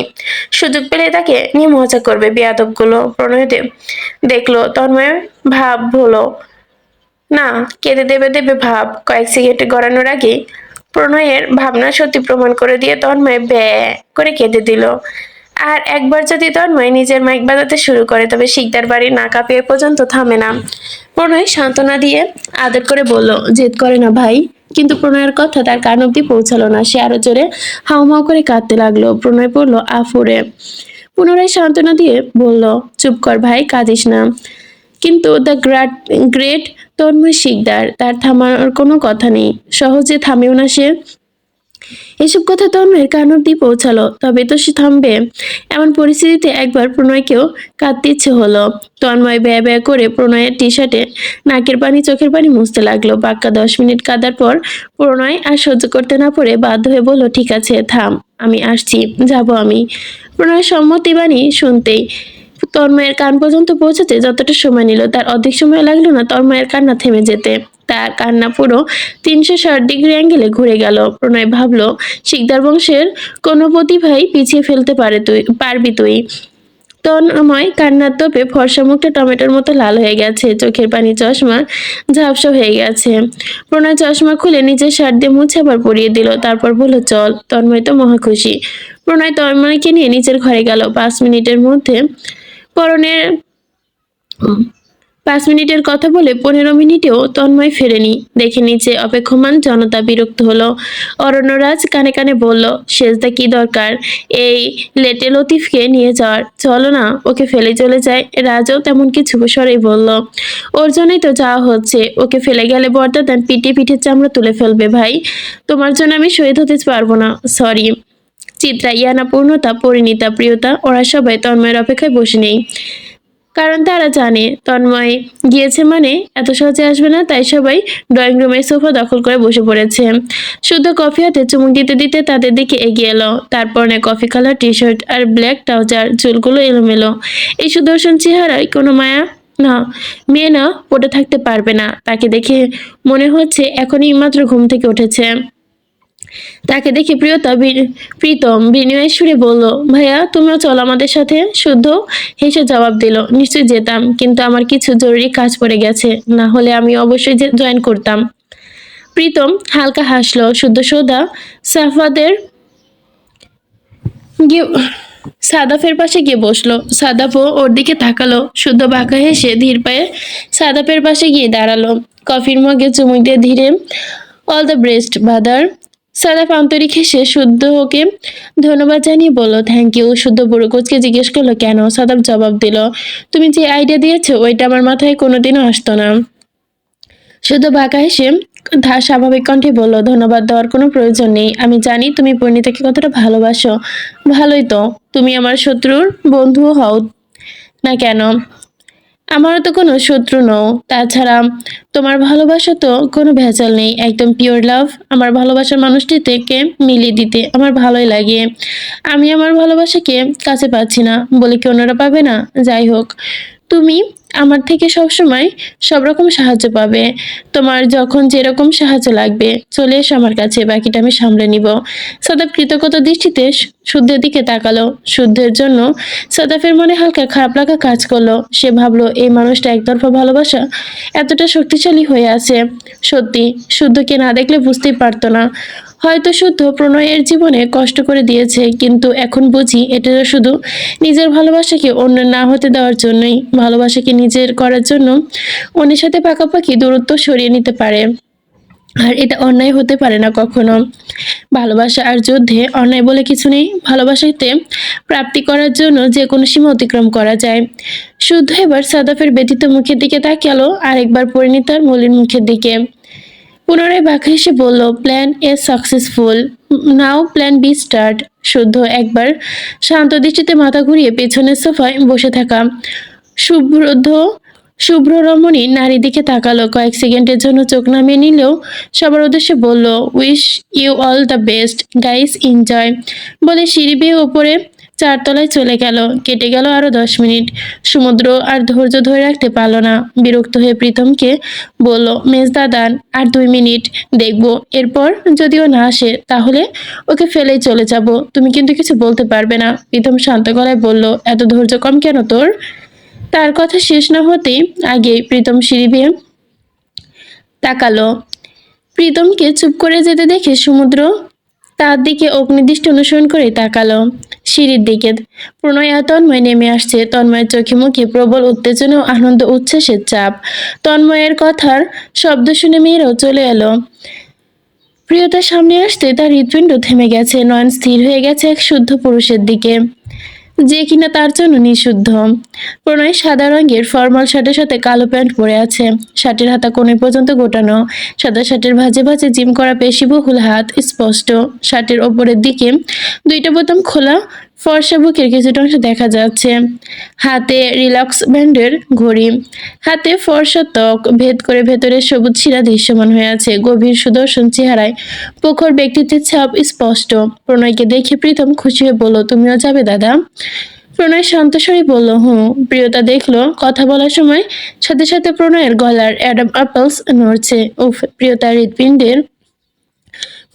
সুযোগ পেলে তাকে নিয়ে মজা করবে বেয়াদব গুলো। প্রণয় দেখলো তন্ময় ভাব হলো না, কেঁদে দেবে দেবে ভাব। কয়েক সিগারেট গড়ানোর আগে প্রণয়ের ভাবনা সত্যি প্রমাণ করে দিয়ে তন্ময় ব্যয় করে কেঁদে দিল। আর একবার যদি তন্ময় নিজের মাইক বাজাতে শুরু করে, তবে শিকদার বাড়ি না কাঁপিয়ে পর্যন্ত থামে না। প্রণয় সান্ত্বনা দিয়ে আদর করে বলল, জেদ করে না ভাই, কিন্তু প্রণয়ের কথা তার কান অব্দি পৌঁছালো না। সে আরো জোরে হাউমাউ করে কাঁদতে লাগলো। প্রণয় পড়ল আফুরে। পুনরায় সান্ত্বনা দিয়ে বলল, চুপ কর ভাই, কাঁদিস না। কিন্তু দ্য গ্রেট তন্ময় শিকদার, তার থামার কোনো কথা নেই। সহজে থামেও না সে। এসব কথা তন্ময়ের কান অব্দি পৌঁছালো, তবে তো সে থামবে? এমন পরিস্থিতিতে একবার প্রণয়কেও কাঁদতে ইচ্ছে হলো। তন্ময় ব্যয় ব্যয় করে প্রণয়ের টি শার্টে নাকের পানি চোখের পানি মুছতে লাগলো। পাক্কা 10 মিনিট কাঁদার পর প্রণয় আর সহ্য করতে না পারে বাধ্য হয়ে বলল, ঠিক আছে থাম, আমি আসছি, যাব আমি। প্রণয়ের সম্মতি বাণী শুনতেই তন্ময়ের কান পর্যন্ত পৌঁছাতে যতটা সময় নিল, তার অর্ধেক সময় লাগলো না তন্ময়ের কান্না থেমে যেতে। তার কান্না পুরো 360 ডিগ্রি অ্যাঙ্গেলে ঘুরে গেল। প্রণয় ভাবলো, শিকদার বংশের কোনো প্রতিভাই পিছিয়ে ফেলতে পারবি তুই। তন্ময় কান্নার তোপে ফর্সা মুখটা টমেটোর মতো লাল হয়ে গেছে, চোখের পানি চশমা ঝাপসা হয়ে গেছে। প্রণয় চশমা খুলে নিজের শার্ট দিয়ে মুছে আবার পরিয়ে দিল, তারপর বলল, চল। তন্ময় তো মহা খুশি। প্রণয় তন্ময়কে নিয়ে নিচের ঘরে গেল। 5 মিনিটের মধ্যে পরনের 5 মিনিটের কথা বলে 15 মিনিটেও তন্ময় ফেরেনি। দেখে নিচে অপেক্ষমান জনতা বিরক্ত হলো। অরণ্যরাজ কানে কানে বলল, সেজদা কি দরকার এই লেটে লতিফকে নিয়ে যাওয়ার? চলো না, ওকে ফেলে চলে যায়। রাজও তেমন কিছু স্বরেই বলল, ওর জন্যই তো যাওয়া হচ্ছে। ওকে ফেলে গেলে বরদাদান পিঠে পিঠে চামড়া তুলে ফেলবে ভাই। তোমার জন্য আমি শহীদ হতে পারবো না, সরি। চিত্রা, ইয়ানা, পূর্ণতা, পরিণীতা, প্রিয়তা ওরা সবাই তন্ময়ের অপেক্ষায় বসে নেই। কারণ তারা জানে তন্ময় গিয়েছে মানে এত সহজে আসবে না, তাই সবাই ড্রয়িং রুমের সোফা দখল করে বসে পড়েছে। শুদ্ধ কফি হাতে চুমুক দিতে দিতে তাদের দিকে এগিয়ে এলো। তারপর কফি কালার টি শার্ট আর ব্ল্যাক ট্রাউজার, চুলগুলো এলোমেলো। এই সুদর্শন চেহারায় কোনো মায়া না, মেয়ে না পড়ে থাকতে পারবে না। তাকে দেখে মনে হচ্ছে এখনই মাত্র ঘুম থেকে উঠেছে। তাকে দেখে প্রীতম বিনয়ের সুরে বলল, ভাইয়া তুমিও চলো আমাদের সাথে। শুদ্ধ হেসে জবাব দিল, নিশ্চয়ই যেতাম, কিন্তু আমার কিছু জরুরি কাজ পড়ে গেছে, না হলে আমি অবশ্যই জয়েন করতাম। প্রীতম হালকা হাসলো। শুদ্ধ সোদা সাফাদের গিয়ে সাদাফের পাশে গিয়ে বসলো। সাদাফও ওর দিকে তাকালো। শুদ্ধ বাঁকা হেসে ধীর পায়ে সাদাফের পাশে গিয়ে দাঁড়ালো। কফির মগে চুমুক দিয়ে ধীরে, all the best brother. Sadaf আন্তরিক হেসে শুদ্ধকে ধন্যবাদ জানিয়ে বলল, থ্যাংক ইউ। শুদ্ধ বুড়োকোচকে জিজ্ঞেস করলো, কেন? সাদাফ জবাব দিল, তুমি যে আইডিয়া দিয়েছো ওইটা আমার মাথায় কোনোদিনও আসতো না। শুদ্ধ বাঁকা হেসে স্বাভাবিক কণ্ঠে বলল, ধন্যবাদ দেওয়ার কোনো প্রয়োজন নেই। আমি জানি তুমি পরিণীতাকে কতটা ভালোবাসো। ভালোই তো, তুমি আমার শত্রুর বন্ধুও হও না কেন? আমারও তো কোনো শত্রু নও। তাছাড়া তোমার ভালোবাসা তো কোনো ভেজাল নেই, একদম পিওর লাভ। আমার ভালোবাসার মানুষটি থেকে মিলিয়ে দিতে আমার ভালোই লাগে। আমি আমার ভালোবাসাকে কাছে পাচ্ছি না বলে কি অন্যরা পাবে না? যাই হোক, তুমি আমার থেকে সবসময় সব রকম সাহায্য পাবে। তোমার যখন যেরকম সাহায্য লাগবে চলে এসো আমার কাছে, বাকিটা আমি সামলে নিব। সাদাফ কৃতজ্ঞতা দৃষ্টিতে শুদ্ধের দিকে তাকালো। শুদ্ধের জন্য সাদাফের মনে হালকা খারাপ লাগা কাজ করলো। সে ভাবলো, এই মানুষটা একতরফা ভালোবাসা এতটা শক্তিশালী হয়ে আছে। সত্যি শুদ্ধকে না দেখলে বুঝতেই পারতো না। হয়তো শুদ্ধ প্রণয়ের জীবনে কষ্ট করে দিয়েছে, কিন্তু এখন বুঝি এটা শুধু নিজের ভালোবাসাকে অন্যের না হতে দেওয়ার জন্যই। ভালোবাসাকে নিজের করার জন্য অন্যের সাথে পাকাপাকি দূরত্ব সরিয়ে নিতে পারে, আর এটা অন্যায় হতে পারে না কখনো। ভালোবাসা আর যুদ্ধে অন্যায় বলে কিছু নেই। ভালোবাসাতে প্রাপ্তি করার জন্য যে কোনো সীমা অতিক্রম করা যায়। শুদ্ধ এবার সাদাফের ব্যথিত মুখের দিকে তাকালো, আর একবার পরিণীতার মলিন মুখের দিকে। পুনরায় বাঁকা হেসে বলল, plan A successful, now plan B start. শুদ্ধ একবার শান্ত দৃষ্টিতে মাথা ঘুরিয়ে পেছনের সোফায় বসে থাকা শুভ্রধ শুভ্র রমণী নারী দিকে তাকালো। কয়েক সেকেন্ডের জন্য চোখ নামিয়ে নিলেও সবার উদ্দেশ্যে বলল, wish you all the best guys, enjoy বলে সিঁড়ি বেয়ে ওপরে 4 তলায় চলে গেল। কেটে গেল আরো 10 মিনিট। সমুদ্র আর ধৈর্য ধরে রাখতে পারল না। বিরক্ত হয়ে প্রীতমকে বলল, মেজদাদান আর 2 মিনিট দেখবো, এরপর যদিও না আসে তাহলে ওকে ফেলেই চলে যাব। তুমি কিন্তু কিছু বলতে পারবে না। প্রীতম শান্ত গলায় বলল, এত ধৈর্য কম কেন তোর? তার কথা শেষ না হতেই আগেই প্রীতম সিঁড়ি বেয়ে তাকালো। প্রীতমকে চুপ করে যেতে দেখে সমুদ্র তার দিকে অগ্নিদৃষ্টি অনুসরণ করে তাকালো সিঁড়ির দিকে। প্রণয় আর তন্ময় নেমে আসছে। তন্ময়ের চোখে মুখে প্রবল উত্তেজনা ও আনন্দ উচ্ছ্বাসের চাপ। তন্ময়ের কথার শব্দ শুনে মেয়েরাও চলে এলো। প্রিয়তার সামনে আসতে তার হৃৎপিণ্ড থেমে গেছে, নয়ন স্থির হয়ে গেছে এক শুদ্ধ পুরুষের দিকে, যে কিনা তার জন্য নিষিদ্ধ। প্রণয় সাদা রঙের ফর্মাল শার্টের সাথে কালো প্যান্ট পরে আছে, শার্টের হাতা কোণে পর্যন্ত গোটানো, সাদা শার্টের ভাঁজে ভাঁজে জিম করা পেশিবহুল হাত স্পষ্ট, শার্টের ওপরের দিকে দুইটা বোতাম খোলা, ফর্সা বুকের কিছুটা অংশ দেখা যাচ্ছে, হাতে রিল্যাক্স ব্যান্ডের ঘড়ি, হাতে ফর্সা ত্বক ভেদ করে ভেতরের সবুজ শিরা দৃশ্যমান হয়ে আছে, গভীর সুদর্শন চেহারায় প্রখর ব্যক্তিত্বের ছাপ স্পষ্ট। প্রণয়কে দেখে প্রীতম খুশি হয়ে বলল, তুমিও যাবে দাদা? প্রণয় শান্ত স্বরে বলল, হুঁ। প্রিয়তা দেখলো কথা বলার সময় সাথে সাথে প্রণয়ের গলার অ্যাডাম অ্যাপলস নড়ছে। উফ, প্রিয়তার হৃৎপিণ্ডের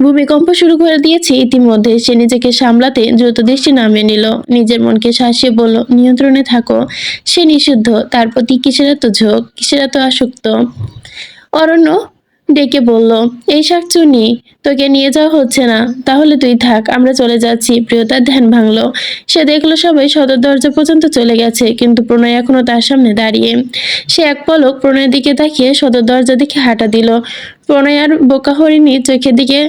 ভূমিকম্প শুরু করে দিয়েছে ইতিমধ্যে। সে নিজেকে সামলাতে দ্রুত দৃষ্টি নামিয়ে নিল, নিজের মনকে শাসিয়ে বলল, নিয়ন্ত্রণে থাকো। সে নিষিদ্ধ, তার প্রতি কিসের এত ঝোঁক, কিসের এত আসক্ত? অরণ্য ডেকে বলল, এই শাকচুন্নি, তোকে নিয়ে যাওয়া হচ্ছে না, তাহলে তুই থাক, আমরা চলে যাচ্ছি। প্রিয়তার ধ্যান ভাঙলো, সে দেখলো সবাই সদর দরজা পর্যন্ত চলে গেছে, কিন্তু প্রণয় এখনো তার সামনে দাঁড়িয়ে। সে এক পলক প্রণয়ের দিকে তাকিয়ে সদর দরজার দিকে হাঁটা দিল। প্রণয় আর বোকা হরিণী চোখের দিকে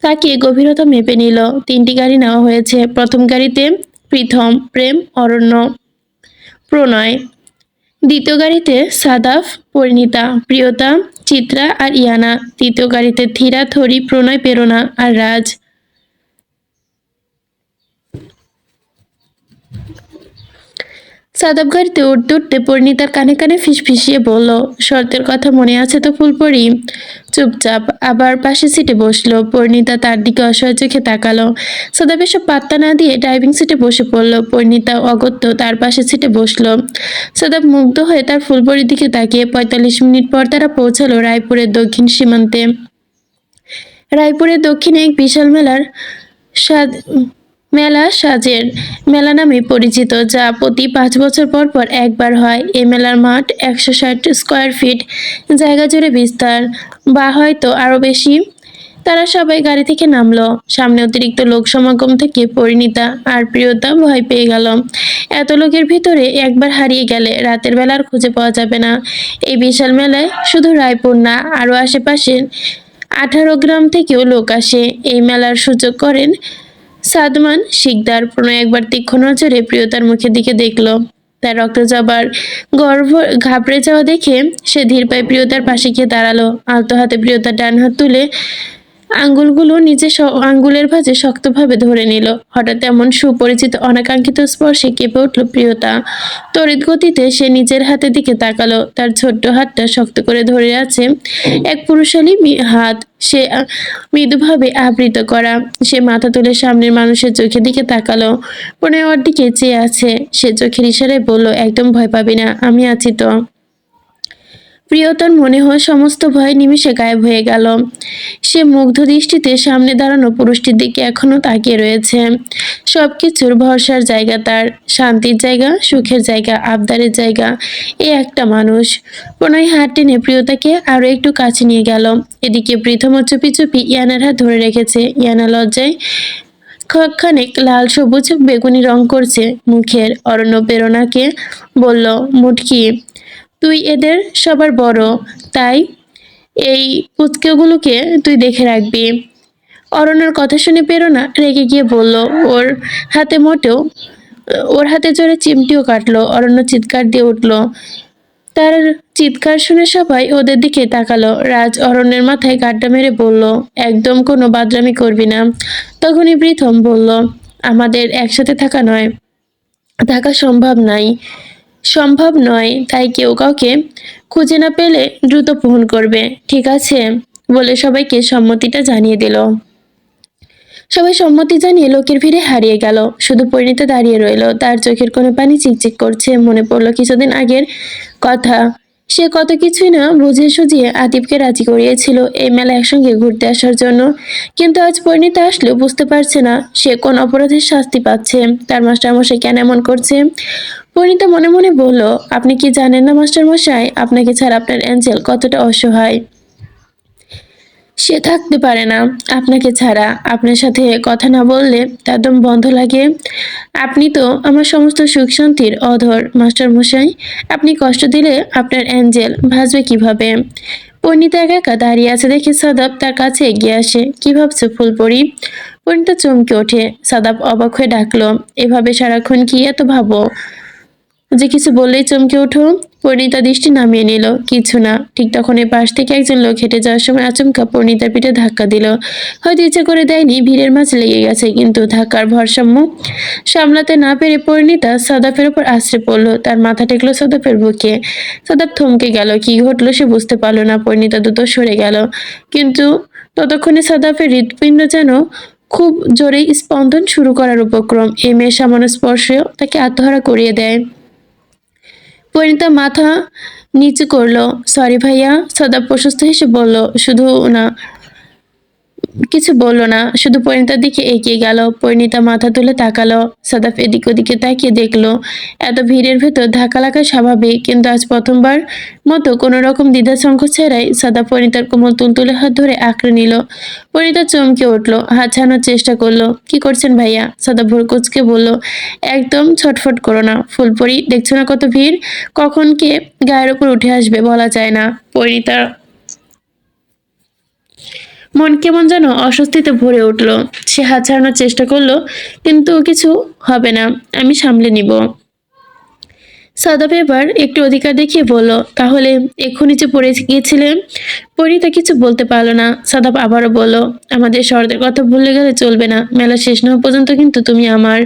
তাকিয়ে গভীরতা মেপে নিল। 3টি গাড়ি নেওয়া হয়েছে। প্রথম গাড়িতে প্রীতম, প্রেম, অরণ্য, প্রণয়। দ্বিতীয় গাড়িতে সাদাফ, পরিণীতা, প্রিয়তা, চিত্রা আর ইয়ানা। তৃতীয় গাড়িতে ধীরা, থরি, প্রণয়, প্রেরণা আর রাজ। সাদাব গাড়িতে উঠতে উঠতে পরিণীতার কানে কানে ফিসফিসিয়ে বলল, শর্তের কথা মনে আছে তো ফুলপরি? চুপচাপ আবার পাশে সিটে বসলো। পরিণীতা তার দিকে অসহায় চোখে তাকালো। সাদাব এসব পাত্তা না দিয়ে ড্রাইভিং সিটে বসে পড়লো। পরিণীতা অগত্য তার পাশে সিটে বসলো। সাদাব মুগ্ধ হয়ে তার ফুলপরির দিকে তাকিয়ে 45 মিনিট পর তারা পৌঁছালো রায়পুরের দক্ষিণ সীমান্তে। রায়পুরের দক্ষিণে এক বিশাল মেলা সাজের মেলা নামে পরিচিত, যা প্রতি 5 বছর পর পর একবার হয়। এই মেলার মাঠ 160 স্কয়ার ফিট জায়গা জুড়ে বিস্তার, বা হয়তো আরো বেশি। তারা সবাই গাড়ি থেকে নামলো। সামনে অতিরিক্ত লোক সমাগম থেকে পরিণীতা আর প্রিয়তা ভয় পেয়ে গেল। এত লোকের ভিতরে একবার হারিয়ে গেলে রাতের বেলা আর খুঁজে পাওয়া যাবে না। এই বিশাল মেলায় শুধু রায়পুর না, আরো আশেপাশের 18 গ্রাম থেকেও লোক আসে। এই মেলার সূচক করেন সাদমান শিকদার। প্রণয় একবার তীক্ষ্ণ নজরে প্রিয়তার মুখের দিকে দেখল। তার রক্ত জবার গর্ভ ঘাবড়ে যাওয়া দেখে সে ধীর পায়ে প্রিয়তার পাশে গিয়ে দাঁড়ালো। আলতো হাতে প্রিয়তার ডান হাত তুলে আঙ্গুলগুলো নিচে আঙ্গুলের ভাঁজে শক্তভাবে ধরে নিল। হঠাৎ এমন সুপরিচিত অনাকাঙ্ক্ষিত স্পর্শে কেঁপে উঠল প্রিয়তা। তড়িৎ গতিতে সে নিজের হাতের দিকে তাকালো। তার ছোট্ট হাতটা শক্ত করে ধরে আছে এক পুরুষালী হাত, সে মৃদুভাবে আবৃত করা। সে মাথা তুলে সামনের মানুষের চোখের দিকে তাকালো। প্রণয় ওর দিকে চেয়ে আছে। সে চোখের ইশারায় বলল, একদম ভয় পাবি না, আমি আছি তো। প্রিয়তার মনে হয় সমস্ত ভয় নিমিষে গায়েব হয়ে গেল। সে মুগ্ধ দৃষ্টিতে সামনে দাঁড়ানো পুরুষটির দিকে এখনো তাকিয়ে রয়েছে। সবকিছুর ভরসার জায়গা তার, শান্তির জায়গা, সুখের জায়গা, আবদারের জায়গা, এ একটা মানুষ। প্রণয় হাত টেনে প্রিয়তাকে আরো একটু কাছে নিয়ে গেল। এদিকে প্রীতম চুপি চুপি ইয়ানার হাত ধরে রেখেছে। ইয়ানা লজ্জায় খানিক লাল সবুজ বেগুনি রং করছে মুখের। অরণ্য প্রেরণাকে বলল, মুটকি, তুই এদের সবার বড়, তাই এই পুচকেগুলোকে তুই দেখে রাখবি। অরণ্যর কথা শুনে প্রেরণা রেগে গিয়ে বলল, হাতে মোটেও ওর হাতে জোরে চিমটিও কাটলো। অরণ্য চিৎকার দিয়ে উঠল। তার চিৎকার শুনে সবাই ওদের দিকে তাকালো। রাজ অরণ্যের মাথায় গাড্ডা মেরে বলল, একদম কোনো বাদরামি করবি না। তখনই প্রীতম বলল, আমাদের একসাথে থাকা সম্ভব নয়, তাই কেউ কাউকে খুঁজে না পেলে দ্রুত ফোন করবে, ঠিক আছে? বলে সবাইকে সম্মতিটা জানিয়ে দিল। সবাই সম্মতি জানিয়ে লোকের ভিড়ে হারিয়ে গেল। শুধু পরিণীতা দাঁড়িয়ে রইল। তার চোখের কোণে পানি চিকচিক করছে। মনে পড়ল কিছুদিন আগের কথা। সে কত কিছুই না বুঝিয়ে সুঝিয়ে আতিফকে রাজি করিয়েছিল এই মেলা একসঙ্গে ঘুরতে আসার জন্য, কিন্তু আজ পরিণীতা আসলেও বুঝতে পারছে না সে কোন অপরাধের শাস্তি পাচ্ছে। তার মাস্টারমশাই কেন এমন করছে? পরিণীতা মনে মনে বলল, আপনি কি জানেন না মাস্টারমশাই, আপনাকে ছাড়া আপনার অ্যাঞ্জেল কতটা অসহায়। সে থাকতে পারে না আপনাকে ছাড়া। আপনার সাথে কথা না বললে তার দম বন্ধ লাগে। আপনি তো আমার সমস্ত সুখ শান্তির অধর মাস্টার মশাই। আপনি কষ্ট দিলে আপনার অ্যাঞ্জেল ভাসবে কিভাবে? পরিণীতা একা একা দাঁড়িয়ে আছে দেখে সাদাব তার কাছে এগিয়ে আসে। কি ভাবছো ফুলপরি? পরিণীতা চমকে ওঠে। সাদাব অবাক হয়ে ডাকলো, এভাবে সারাক্ষণ কি এত ভাবো যে কিছু বললেই চমকে ওঠো? পরিণীতা দৃষ্টি নামিয়ে নিল। কিছু না। ঠিক তখন এই পাশ থেকে একজন লোক হেঁটে যাওয়ার সময় আচমকা পরিণীতার পিঠে ধাক্কা দিল। হয়তো ইচ্ছে করে দেয়নি, ভিড়ের মাঝে লেগে গেছে, কিন্তু ধাক্কার ভারসাম্য সামলাতে না পেরে পরিণীতা সাদাফের উপর আছড়ে পড়ল। তার মাথা টেকলো সাদাফের বুকে। সাদাফ থমকে গেল। কি ঘটলো সে বুঝতে পারল না। পরিণীতা দ্রুত সরে গেল, কিন্তু ততক্ষণে সাদাফের হৃৎপিণ্ড যেন খুব জোরেই স্পন্দন শুরু করার উপক্রম। এই মেয়ের সামান্য স্পর্শেও তাকে আত্মহারা করিয়ে দেয়। পরিণীতা মাথা নিচু করলো। সরি ভাইয়া। সাদাব প্রশস্ত হেসে বলল, শুধু না কিছু বলল না, শুধু পরিণীতার দিকে এগিয়ে গেল। পরিণীতা মাথা তুলে তাকালো। সাদাফ এদিক ওদিকে তাকিয়ে দেখলো এত ভিড়ের ভেতর ধাক্কা লাগা স্বাভাবিক, কিন্তু আজ প্রথমবার মতো কোনো রকম দ্বিধা সংকোচ ছাড়াই সাদাফ পরিণীতার কোমল তুলতুলে হাত ধরে আঁকড়ে নিল। পরিণীতা চমকে উঠলো, হাত ছাড়ানোর চেষ্টা করলো। কি করছেন ভাইয়া? সাদাফ ভুরু কুঁচকে বলল, একদম ছটফট করো না ফুলপরি, দেখছো না কত ভিড়, কখন কে গায়ের উপর উঠে আসবে বলা যায় না। পরিণীতা মন কেমন যেন অস্বস্তিতে ভরে উঠল। সে হাত ছাড়ানোর চেষ্টা করলো, কিন্তু কিছু হবে না, আমি সামলে নিব। সাদাব এবার একটু অধিকার দেখিয়ে বলল, তাহলে এক্ষুনি যে পড়ে গিয়েছিলে? পরিণীতা কিছু বলতে পারলো না। সাদাব আবারও বলল, আমাদের শর্তের কথা ভুলে গেলে চলবে না, মেলা শেষ না হওয়া পর্যন্ত কিন্তু তুমি আমার,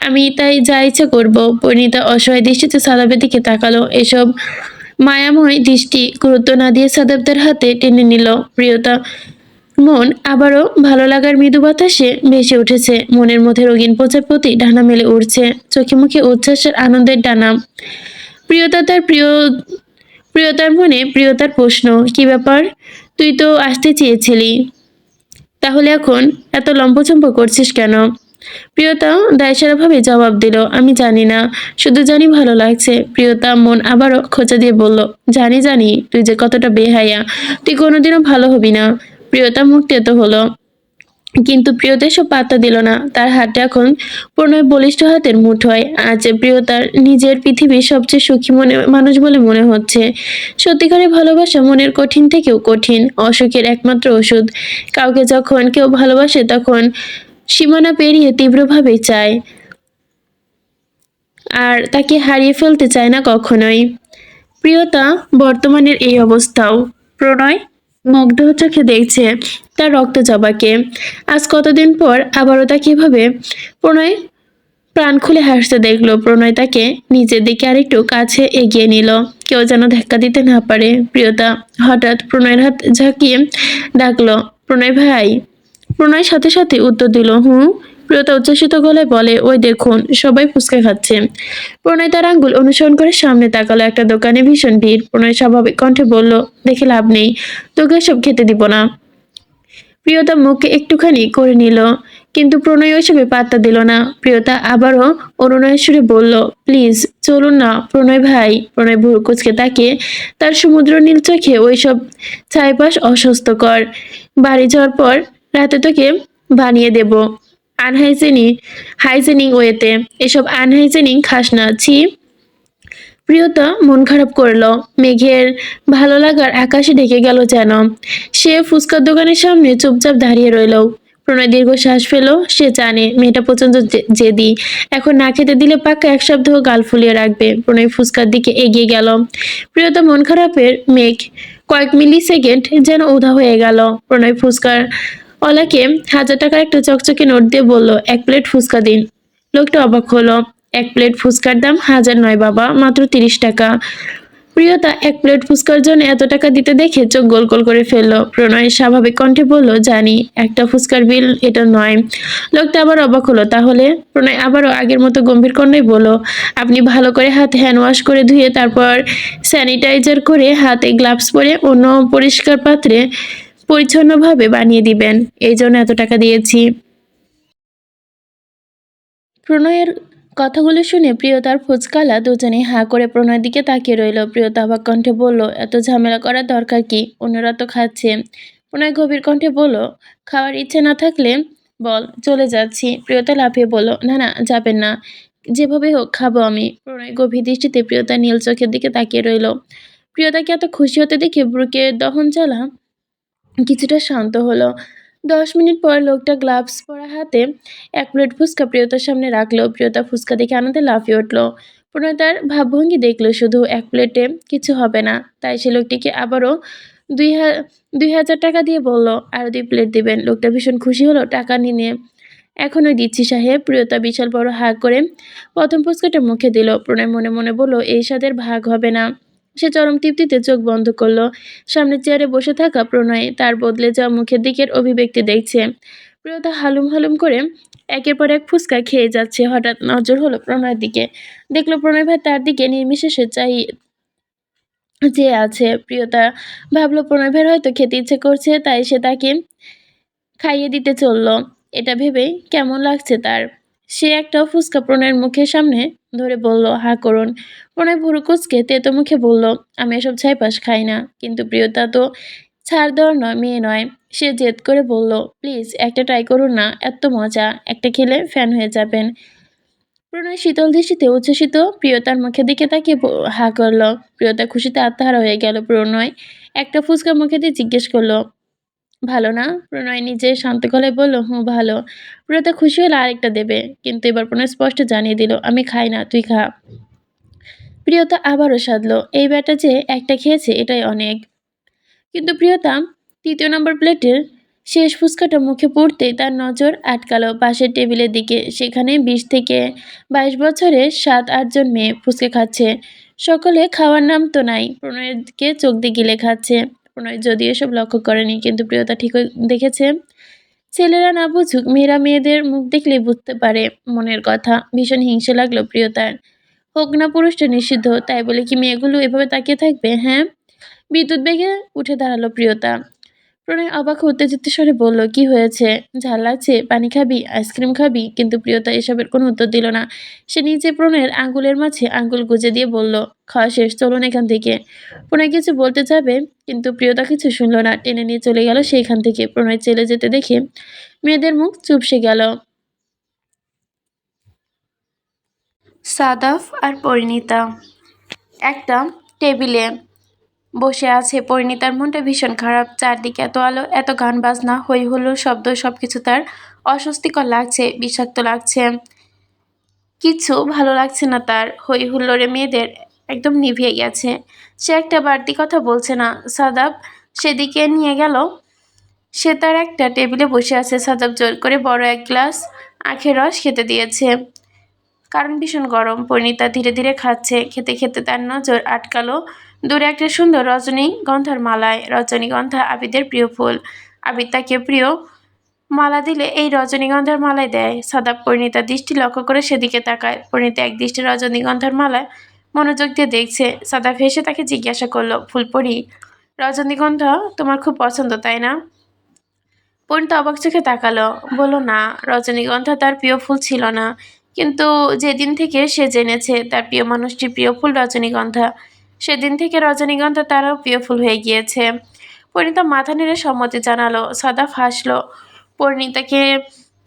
আমি তাই যা ইচ্ছা করবো। পরিণীতা অসহায় দৃষ্টিতে সাদাবের দিকে তাকালো। এসব মায়াময় দৃষ্টি গুরুত্ব না দিয়ে সাদাবদের হাতে টেনে নিল। প্রিয়তা মন আবারও ভালো লাগার মৃদু বাতাসে ভেসে উঠেছে। মনের মধ্যে রঙিন প্রজাপতি ডানা মেলে উঠছে, চোখে মুখে উচ্ছ্বাসের আনন্দের ডানা। প্রিয়তা তার প্রিয়তার মনে প্রিয়তার প্রশ্ন, কি ব্যাপার, তুই তো আসতে চেয়েছিলি, তাহলে এখন এত লম্পচম্প করছিস কেন? প্রিয়তা দায়সারাভাবে জবাব দিল, আমি জানি না, শুধু জানি ভালো লাগছে। প্রিয়তা মন আবারও খোঁচা দিয়ে বলল, জানি জানি তুই যে কতটা বেহায়া, তুই কোনোদিনও ভালো হবি না। প্রিয়তা মুখ তেতো হলো, কিন্তু প্রিয়তা এসব পাত্তা দিল না। তার হাতটা এখন প্রণয় বলিষ্ঠ হাতের মুঠোয়। আজ প্রিয়তার নিজের পৃথিবীর সবচেয়ে সুখী মানুষ বলে মনে হচ্ছে। সত্যিকারের ভালোবাসা মনের কঠিন থেকেও কঠিন, অসুখের একমাত্র ওষুধ। কাউকে যখন কেউ ভালোবাসে তখন সীমানা পেরিয়ে তীব্রভাবে চায়, আর তাকে হারিয়ে ফেলতে চায় না কখনোই। প্রিয়তা বর্তমানের এই অবস্থাও প্রণয় মুগ্ধ চোখে দেখছে তার রক্ত জবাকে। আজ কতদিন পর আবারও তাকে এভাবে প্রণয় প্রাণ খুলে হাসতে দেখলো। প্রণয় তাকে নিজের দিকে আরেকটু কাছে এগিয়ে নিল, কেউ যেন ধাক্কা দিতে না পারে। প্রিয়তা হঠাৎ প্রণয়ের হাত ঝাঁকিয়ে ডাকলো, প্রণয় ভাই। প্রণয় সাথে সাথে উত্তর দিল, হুম। প্রিয়তা উচ্ছ্বসিত গলায় বলে, ওই দেখুন সবাই ফুচকা খাচ্ছে। প্রণয় তার আঙ্গুল অনুসরণ করে সামনে তাকালো। একটা দোকানে ভীষণ ভিড়। প্রণয় স্বাভাবিক কণ্ঠে বলল, দেখে লাভ নেই, তোকে সব খেতে দিব না। প্রিয়তা মুখে একটুখানি করে নিল, কিন্তু প্রণয় ওইসবে পাত্তা দিল না। প্রিয়তা আবারও অনুনয়ের সুরে বলল, প্লিজ চলুন না প্রণয় ভাই। প্রণয় ভুরু কুঁচকে তাকিয়ে তার সমুদ্র নীল চোখে ওইসব ছাইপাশ অস্বস্থকর। বাড়ি যাওয়ার পর রাতে তোকে বানিয়ে দেব হাইজেনিক ওয়েতে। এসব আনহাইজেনিক খাস না, ছি। প্রিয়তা মন খারাপ করলো। মেঘের ভালো লাগার আকাশে ঢেকে গেল যেন। সে ফুচকার দোকানের সামনে চুপচাপ দাঁড়িয়ে রইল। প্রণয় দীর্ঘ শ্বাস ফেলো। সে জানে মেয়েটা প্রচন্ড জেদি, এখন না খেতে দিলে পাক্কা এক সপ্তাহ গাল ফুলিয়ে রাখবে। প্রণয় ফুচকার দিকে এগিয়ে গেল। প্রিয়তা মন খারাপের মেঘ কয়েক মিলি সেকেন্ড যেন উধাও হয়ে গেল। প্রণয় ফুচকার ওলাকে 1000 টাকার একটা চকচকে নোট দিয়ে বলল, এক প্লেট ফুচকা দিন। লোকটা অবাক হলো, এক প্লেট ফুচকার দাম 1000 নয় বাবা, মাত্র 30 টাকা। প্রিয়তা এক প্লেট ফুচকার জন্য এত টাকা দিতে দেখে চোখ গোল গোল করে ফেললো। প্রণয় স্বাভাবিক কণ্ঠে বলল, জানি, একটা ফুচকার বিল এটা নয়। লোকটা আবার অবাক হলো, তাহলে? প্রণয় আবারও আগের মতো গম্ভীর কণ্ঠে বলল, আপনি ভালো করে হাত হ্যান্ড ওয়াশ করে ধুয়ে তারপর স্যানিটাইজার করে হাতে গ্লাভস পরে অন্য পরিষ্কার পাত্রে পরিচ্ছন্নভাবে বানিয়ে দিবেন, এই জন্য এত টাকা দিয়েছি। প্রণয়ের কথাগুলো শুনে প্রিয়তার ফুচকালা দুজনেই হাঁ করে প্রণয়ের দিকে তাকিয়ে রইল। প্রিয়তা অবাক কণ্ঠে বলল, এত ঝামেলা করার দরকার কি, অন্যরা তো খাচ্ছে। প্রণয় গভীর কণ্ঠে বলল, খাওয়ার ইচ্ছে না থাকলে বল, চলে যাচ্ছি। প্রিয়তা লাফিয়ে বলল, না না যাবেন না, যেভাবে হোক খাবো আমি। প্রণয় গভীর দৃষ্টিতে প্রিয়তার নীল চোখের দিকে তাকিয়ে রইল। প্রিয়তাকে এত খুশি হতে দেখে ব্রুকে দহন জ্বালা কিছুটা শান্ত হলো। 10 মিনিট পর লোকটা গ্লাভস পরা হাতে এক প্লেট ফুচকা প্রিয়তার সামনে রাখলো। প্রিয়তা ফুচকা দেখে আনন্দে লাফিয়ে উঠলো। প্রণয় তার ভাবভঙ্গি দেখলো, শুধু এক প্লেটে কিছু হবে না, তাই সে লোকটিকে আবারও 2,000 টাকা দিয়ে বলল আরো 2 প্লেট দিবেন। লোকটা ভীষণ খুশি হলো টাকা নিয়ে। এখনই দিচ্ছি সাহেব। প্রিয়তা বিশাল বড় হাঁ করে প্রথম ফুচকাটা মুখে দিল। প্রণয় মনে মনে বলল এই স্বাদের ভাগ হবে না। সে চরম তৃপ্তিতে চোখ বন্ধ করলো। সামনের চেয়ারে বসে থাকা প্রণয় তার বদলে যাওয়া মুখের দিকের অভিব্যক্তি দেখছে। প্রিয়তা হালুম হালুম করে একের পর এক ফুচকা খেয়ে যাচ্ছে। হঠাৎ নজর হলো প্রণয়ের দিকে। দেখলো প্রণয় ভাই তার দিকে নির্বিশেষে চেয়ে আছে। প্রিয়তা ভাবলো প্রণয় ভাইয়ের হয়তো খেতে ইচ্ছে করছে, তাই সে তাকে খাইয়ে দিতে চলল। এটা ভেবেই কেমন লাগছে তার। সে একটা ফুচকা প্রণয়ের মুখের সামনে ধরে বলল হা করুন। প্রণয় ভুরু কুচকে তেতো মুখে বলল আমি এসব ছাইপাশ খাই না। কিন্তু প্রিয়তা তো ছাড় দেওয়ার মেয়ে নয়। সে জেদ করে বলল প্লিজ একটা ট্রাই করুন না, এত মজা, একটা খেলে ফ্যান হয়ে যাবেন। প্রণয় শীতল দৃষ্টিতে উচ্ছ্বসিত প্রিয়তার মুখের দিকে তাকিয়ে হা করল। প্রিয়তা খুশিতে আত্মহারা হয়ে গেল। প্রণয় একটা ফুচকা মুখে দিয়ে জিজ্ঞেস করলো ভালো না? প্রণয় নিজে শান্ত গলায় বলল হুঁ ভালো। প্রিয়তা খুশি হলে আরেকটা দেবে, কিন্তু এবার প্রণয় স্পষ্ট জানিয়ে দিল আমি খাই না, তুই খা। প্রিয়তা আবারও সাধলো, এই ব্যাটা যে একটা খেয়েছে এটাই অনেক। কিন্তু প্রিয়তা 3য় নম্বর প্লেটের শেষ ফুচকাটা মুখে পড়তেই তার নজর আটকালো পাশের টেবিলের দিকে। সেখানে 20 থেকে 22 বছরের 7-8 জন মেয়ে ফুচকা খাচ্ছে। সকলে খাওয়ার নাম তো নাই, প্রণয়ের দিকে চোখ দিয়ে গিলে খাচ্ছে। প্রণয় যদিও এসব লক্ষ্য করেনি, কিন্তু প্রিয়তা ঠিকই দেখেছে। ছেলেরা না বুঝুক, মেয়েরা মেয়েদের মুখ দেখলেই বুঝতে পারে মনের কথা। ভীষণ হিংসে লাগলো প্রিয়তার। হোক না পুরুষটা নিষিদ্ধ, তাই বলে কি মেয়েগুলো এভাবে তাকিয়ে থাকবে? হ্যাঁ। বিদ্যুৎ বেগে উঠে দাঁড়ালো প্রিয়তা। প্রণয় অবাক উত্তেজিত স্বরে বলল কি হয়েছে? ঝাল লাগছে? পানি খাবি? আইসক্রিম খাবি? কিন্তু প্রিয়তা এসবের কোনো উত্তর দিল না। সে নিজে প্রণয়ের আঙ্গুলের মাঝে আঙ্গুল গুজে দিয়ে বলল খাওয়া শেষ, চলুন এখান থেকে। প্রণয় কিছু বলতে যাবে, কিন্তু প্রিয়তা কিছু শুনল না, টেনে নিয়ে চলে গেল সেইখান থেকে। প্রণয় চলে যেতে দেখে মেয়েদের মুখ চুপসে গেল। সাদাফ আর পরিণীতা একটা টেবিলে বসে আছে। পরিণীতার মনটা ভীষণ খারাপ। চারদিকে এত আলো, এত গান বাজনা, হই হুল্লোড় শব্দ, সবকিছু তার অস্বস্তিকর লাগছে, বিষাক্ত লাগছে। কিছু ভালো লাগছে না তার। হই হুল্লোড়ে মেয়েদের একদম নিভিয়ে গেছে। সে একটা বাড়তি কথা বলছে না। সাদাব সেদিকে নিয়ে গেল। সে তার একটা টেবিলে বসে আছে। সাদাব জোর করে বড় এক গ্লাস আখের রস খেতে দিয়েছে, কারণ ভীষণ গরম। পরিণীতা ধীরে ধীরে খাচ্ছে। খেতে খেতে তার নজর আটকালো দূরে একটা সুন্দর রজনীগন্ধার মালায়। রজনীগন্ধা আবিদের প্রিয় ফুল। আবিদ তাকে প্রিয় মালা দিলে এই রজনীগন্ধার মালায় দেয়। সাদাব পরিণীতার দৃষ্টি লক্ষ্য করে সেদিকে তাকায়। পরিণীতা এক দৃষ্টি রজনীগন্ধার মালায় মনোযোগ দিয়ে দেখছে। সাদাব হেসে তাকে জিজ্ঞাসা করলো ফুলপরি, রজনীগন্ধা তোমার খুব পছন্দ তাই না? পরিণীতা অবাক চোখে তাকালো, বলল না, রজনীগন্ধা তার প্রিয় ফুল ছিল না। কিন্তু যেদিন থেকে সে জেনেছে তার প্রিয় মানুষটির প্রিয় ফুল রজনীগন্ধা, সেদিন থেকে রজনীগন্ধা তারও প্রিয় ফুল হয়ে গিয়েছে। পরিণীতা মাথা নেড়ে সম্মতি জানালো। সাদাব হাসলো। পরিণীতাকে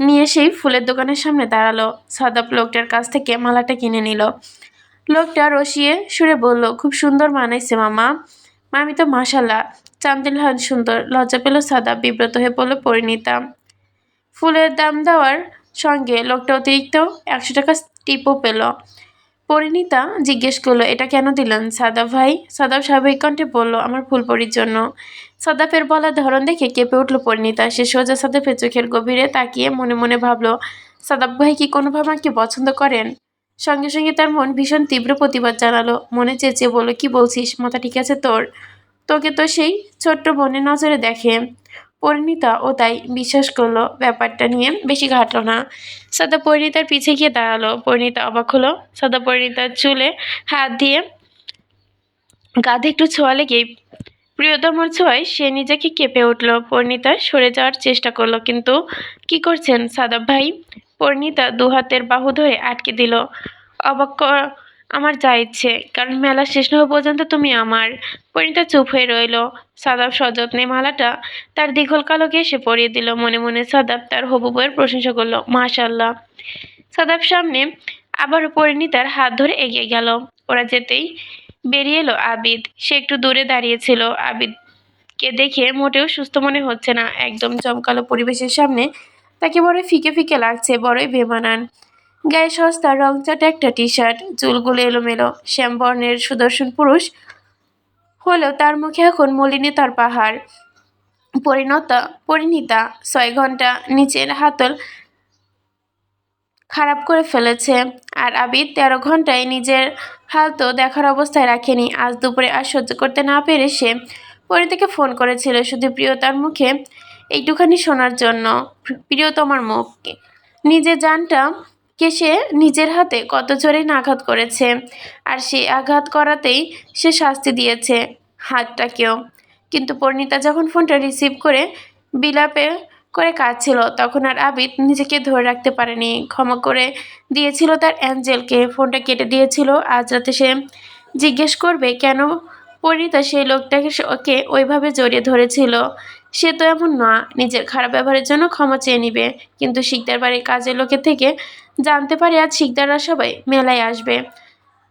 নিয়ে সেই ফুলের দোকানের সামনে দাঁড়ালো। সাদাব লোকটার কাছ থেকে মালাটা কিনে নিল। লোকটা রসিয়ে সুরে বলল খুব সুন্দর মানাইছে মামা। মামি তো মাশাল্লাহ, চান্দিল হান সুন্দর। লজ্জা পেল সাদাব, বিব্রত হয়ে পড়ল পরিণীতা। ফুলের দাম দেওয়ার সঙ্গে লোকটা অতিরিক্ত 100 টাকা টিপও পেল। পরিণীতা জিজ্ঞেস করলো এটা কেন দিলেন সাদাব ভাই? সাদাব স্বাভাবিক কণ্ঠে বলল আমার ফুলপরির জন্য। সাদাফের বলার ধরন দেখে কেঁপে উঠল পরিণীতা। সে সোজা সাদাফের চোখের গভীরে তাকিয়ে মনে মনে ভাবলো সাদাব ভাই কি কোনোভাবে আমাকে পছন্দ করেন? সঙ্গে সঙ্গে তার মন ভীষণ তীব্র প্রতিবাদ জানালো। মনে চেঁচিয়ে বলল কি বলছিস, মাথা ঠিক আছে তোর? তোকে তো সেই ছোট্ট বোনের নজরে দেখে। পরিণীতা ও তাই বিশ্বাস করলো, ব্যাপারটা নিয়ে বেশি ঘাটলো না। সাদা পরিণীতার পিছে গিয়ে দাঁড়ালো। পরিণীতা অবাক হলো। সাদা পরিণীতার চুলে হাত দিয়ে কাঁধে একটু ছোঁয়া লেগেই প্রিয়তমর ছোঁয়ায় সে নিজেকে কেঁপে উঠল। পরিণীতা সরে যাওয়ার চেষ্টা করলো, কিন্তু কি করছেন সাদাব ভাই? পরিণীতা দুহাতের বাহু ধরে আটকে দিল। অবাক আমার যা ইচ্ছে, কারণ মেলা শেষ না হওয়া পর্যন্ত তুমি আমার। পরিণীতা চুপ হয়ে রইল। সাদাব সযত্নে মালাটা তার দীঘল কালো কেশে পরিয়ে দিল। মনে মনে সাদাব তার হবু বউয়ের প্রশংসা করলো, মাশাআল্লাহ। সাদাব সামনে আবারও পরিণীতার হাত ধরে এগিয়ে গেল। ওরা যেতেই বেরিয়ে এলো আবিদ। সে একটু দূরে দাঁড়িয়েছিল। আবিদকে দেখে মোটেও সুস্থ মনে হচ্ছে না। একদম জমকালো পরিবেশের সামনে তাকে বড়ই ফিকে ফিকে লাগছে, বড়ই বেমানান। গায়ে সস্তা রংচটা একটা টি শার্ট, চুলগুলো এলোমেলো। শ্যামবর্ণের সুদর্শন পুরুষ হলেও তার মুখে এখন মলিনতার পাহাড়। পরিণতা পরিণীতা 6 ঘন্টা নিচের হাতল খারাপ করে ফেলেছে, আর আবিদ 13 ঘন্টায় নিজের হাল তো দেখার অবস্থায় রাখেনি। আজ দুপুরে আর সহ্য করতে না পেরে সে পরিণীতাকে ফোন করেছিল শুধু প্রিয়তার মুখে একটুখানি শোনার জন্য। প্রিয়তমার মুখ, নিজের জানটা কে সে নিজের হাতে কত জোরে না আঘাত করেছে, আর সেই আঘাত করাতেই সে শাস্তি দিয়েছে হাতটাকেও। কিন্তু পরিণীতা যখন ফোনটা রিসিভ করে বিলাপে করে কাঁদছিল, তখন আর আবিদ নিজেকে ধরে রাখতে পারেনি। ক্ষমা করে দিয়েছিল তার অ্যাঞ্জেলকে, ফোনটা কেটে দিয়েছিল। আজ রাতে সে জিজ্ঞেস করবে কেন পরিণীতা সেই লোকটাকে ওকে ওইভাবে জড়িয়ে ধরেছিল। সে তো এমন না, নিজের খারাপ ব্যবহারের জন্য ক্ষমা চেয়ে নিবে। কিন্তু শিকদার বাড়ির কাজের লোকের থেকে জানতে পারে আজ শিকদাররা সবাই মেলায় আসবে,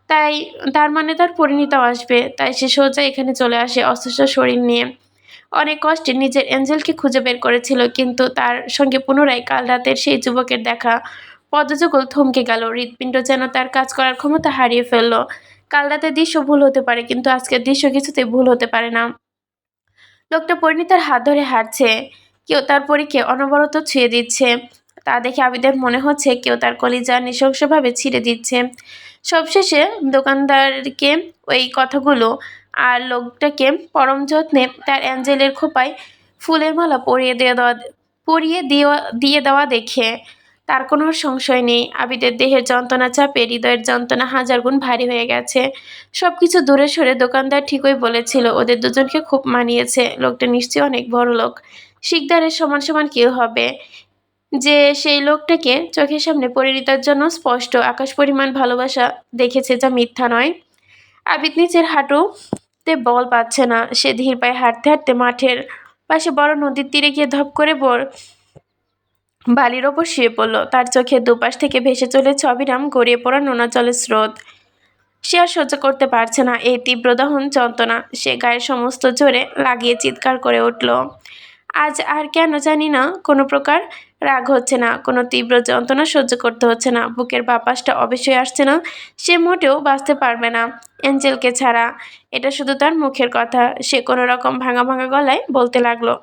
তাই তার মানে তার পরিণীতাও আসবে। তাই সে সোজা এখানে চলে আসে অসুস্থ শরীর নিয়ে। অনেক কষ্টে নিজের অ্যাঞ্জেলকে খুঁজে বের করেছিল, কিন্তু তার সঙ্গে পুনরায় কাল রাতের সেই যুবকের দেখা। পদযুগল থমকে গেল, হৃৎপিণ্ড যেন তার কাজ করার ক্ষমতা হারিয়ে ফেলল। কাল রাতের দৃশ্য ভুল হতে পারে, কিন্তু আজকের দৃশ্য কিছুতেই ভুল হতে পারে না। লোকটা পরিণীতার হাত ধরে হাঁটছে, কেউ তার পরীকে অনবরত ছুঁয়ে দিচ্ছে। তা দেখে আবিদের মনে হচ্ছে কেউ তার কলিজা নৃশংসভাবে ছিঁড়ে দিচ্ছে। সবশেষে দোকানদারকে ওই কথাগুলো আর লোকটাকে পরম যত্নে তার অ্যাঞ্জেলের খোপায় ফুলের মালা পরিয়ে দিয়ে দেওয়া দেখে তার কোনো সংশয় নেই। আবিদের দেহের যন্ত্রণা চাপে হৃদয়ের যন্ত্রণা 1000 গুণ ভারী হয়ে গেছে। সবকিছু দূরে সরে দোকানদার ঠিকই বলেছিল, ওদের দুজনকে খুব মানিয়েছে। লোকটা নিশ্চয়ই অনেক বড় লোক, শিকদারের সমান সমান কেউ হবে। যে সেই লোকটাকে চোখের সামনে পরিণীতার জন্য স্পষ্ট আকাশ পরিমাণ ভালোবাসা দেখেছে, যা মিথ্যা নয়। আবিদ নিচের হাঁটুতে বল পাচ্ছে না। সে ধীর পায়ে হাঁটতে হাঁটতে মাঠের পাশে বড় নদীর তীরে গিয়ে ধপ করে বালির ওপর শুয়ে পড়ল। তার চোখের দুপাশ থেকে ভেসে চলেছে অবিরাম গড়িয়ে পড়া নোনা জলের স্রোত। সে আর সহ্য করতে পারছে না এই তীব্র দহন যন্ত্রণা। সে গায়ের সমস্ত জোরে লাগিয়ে চিৎকার করে উঠল। আজ আর কেন জানি না কোনো প্রকার রাগ হচ্ছে না, কোনো তীব্র যন্ত্রণা সহ্য করতে হচ্ছে না। বুকের বাপাসটা অবশ্যই আসছে না। সে মোটেও বাঁচতে পারবে না অ্যাঞ্জেলকে ছাড়া। এটা শুধু তার মুখের কথা। সে কোনো রকম ভাঙা ভাঙা গলায় বলতে লাগলো,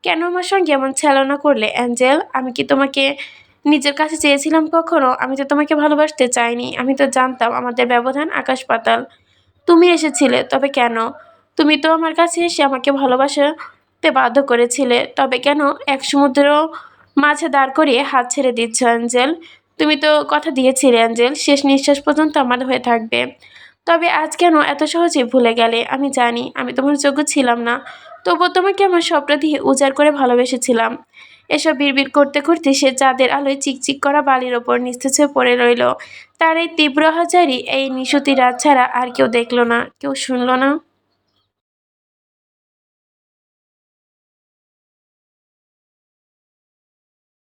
কেন আমার সঙ্গে এমন ছলনা করলে অ্যাঞ্জেল? আমি কি তোমাকে নিজের কাছে চেয়েছিলাম কখনো? আমি তো তোমাকে ভালোবাসতে চাইনি। আমি তো জানতাম আমাদের ব্যবধান আকাশ পাতাল। তুমি এসেছিলে, তবে কেন? তুমি তো আমার কাছে এসে আমাকে ভালোবাসাতে বাধ্য করেছিলে, তবে কেন এক সমুদ্র মাঝে দাঁড় করিয়ে হাত ছেড়ে দিচ্ছ অ্যাঞ্জেল? তুমি তো কথা দিয়েছিলে অ্যাঞ্জেল, শেষ নিঃশ্বাস পর্যন্ত আমার হয়ে থাকবে। তবে আজ কেন এত সহজে ভুলে গেলে? আমি জানি আমি তোমার যোগ্য ছিলাম না, তবুও তোমাকে আমার স্বপ্ন দিয়ে উজাড় করে ভালোবেসেছিলাম। এসব বিড়বিড় করতে করতে সে চাঁদের আলোয় চিকচিক করা বালির ওপর নিস্তেজ হয়ে পড়ে রইল। তার এই তীব্র হাজারি এই নিশুতি রাত ছাড়া আর কেউ দেখল না, কেউ শুনল না।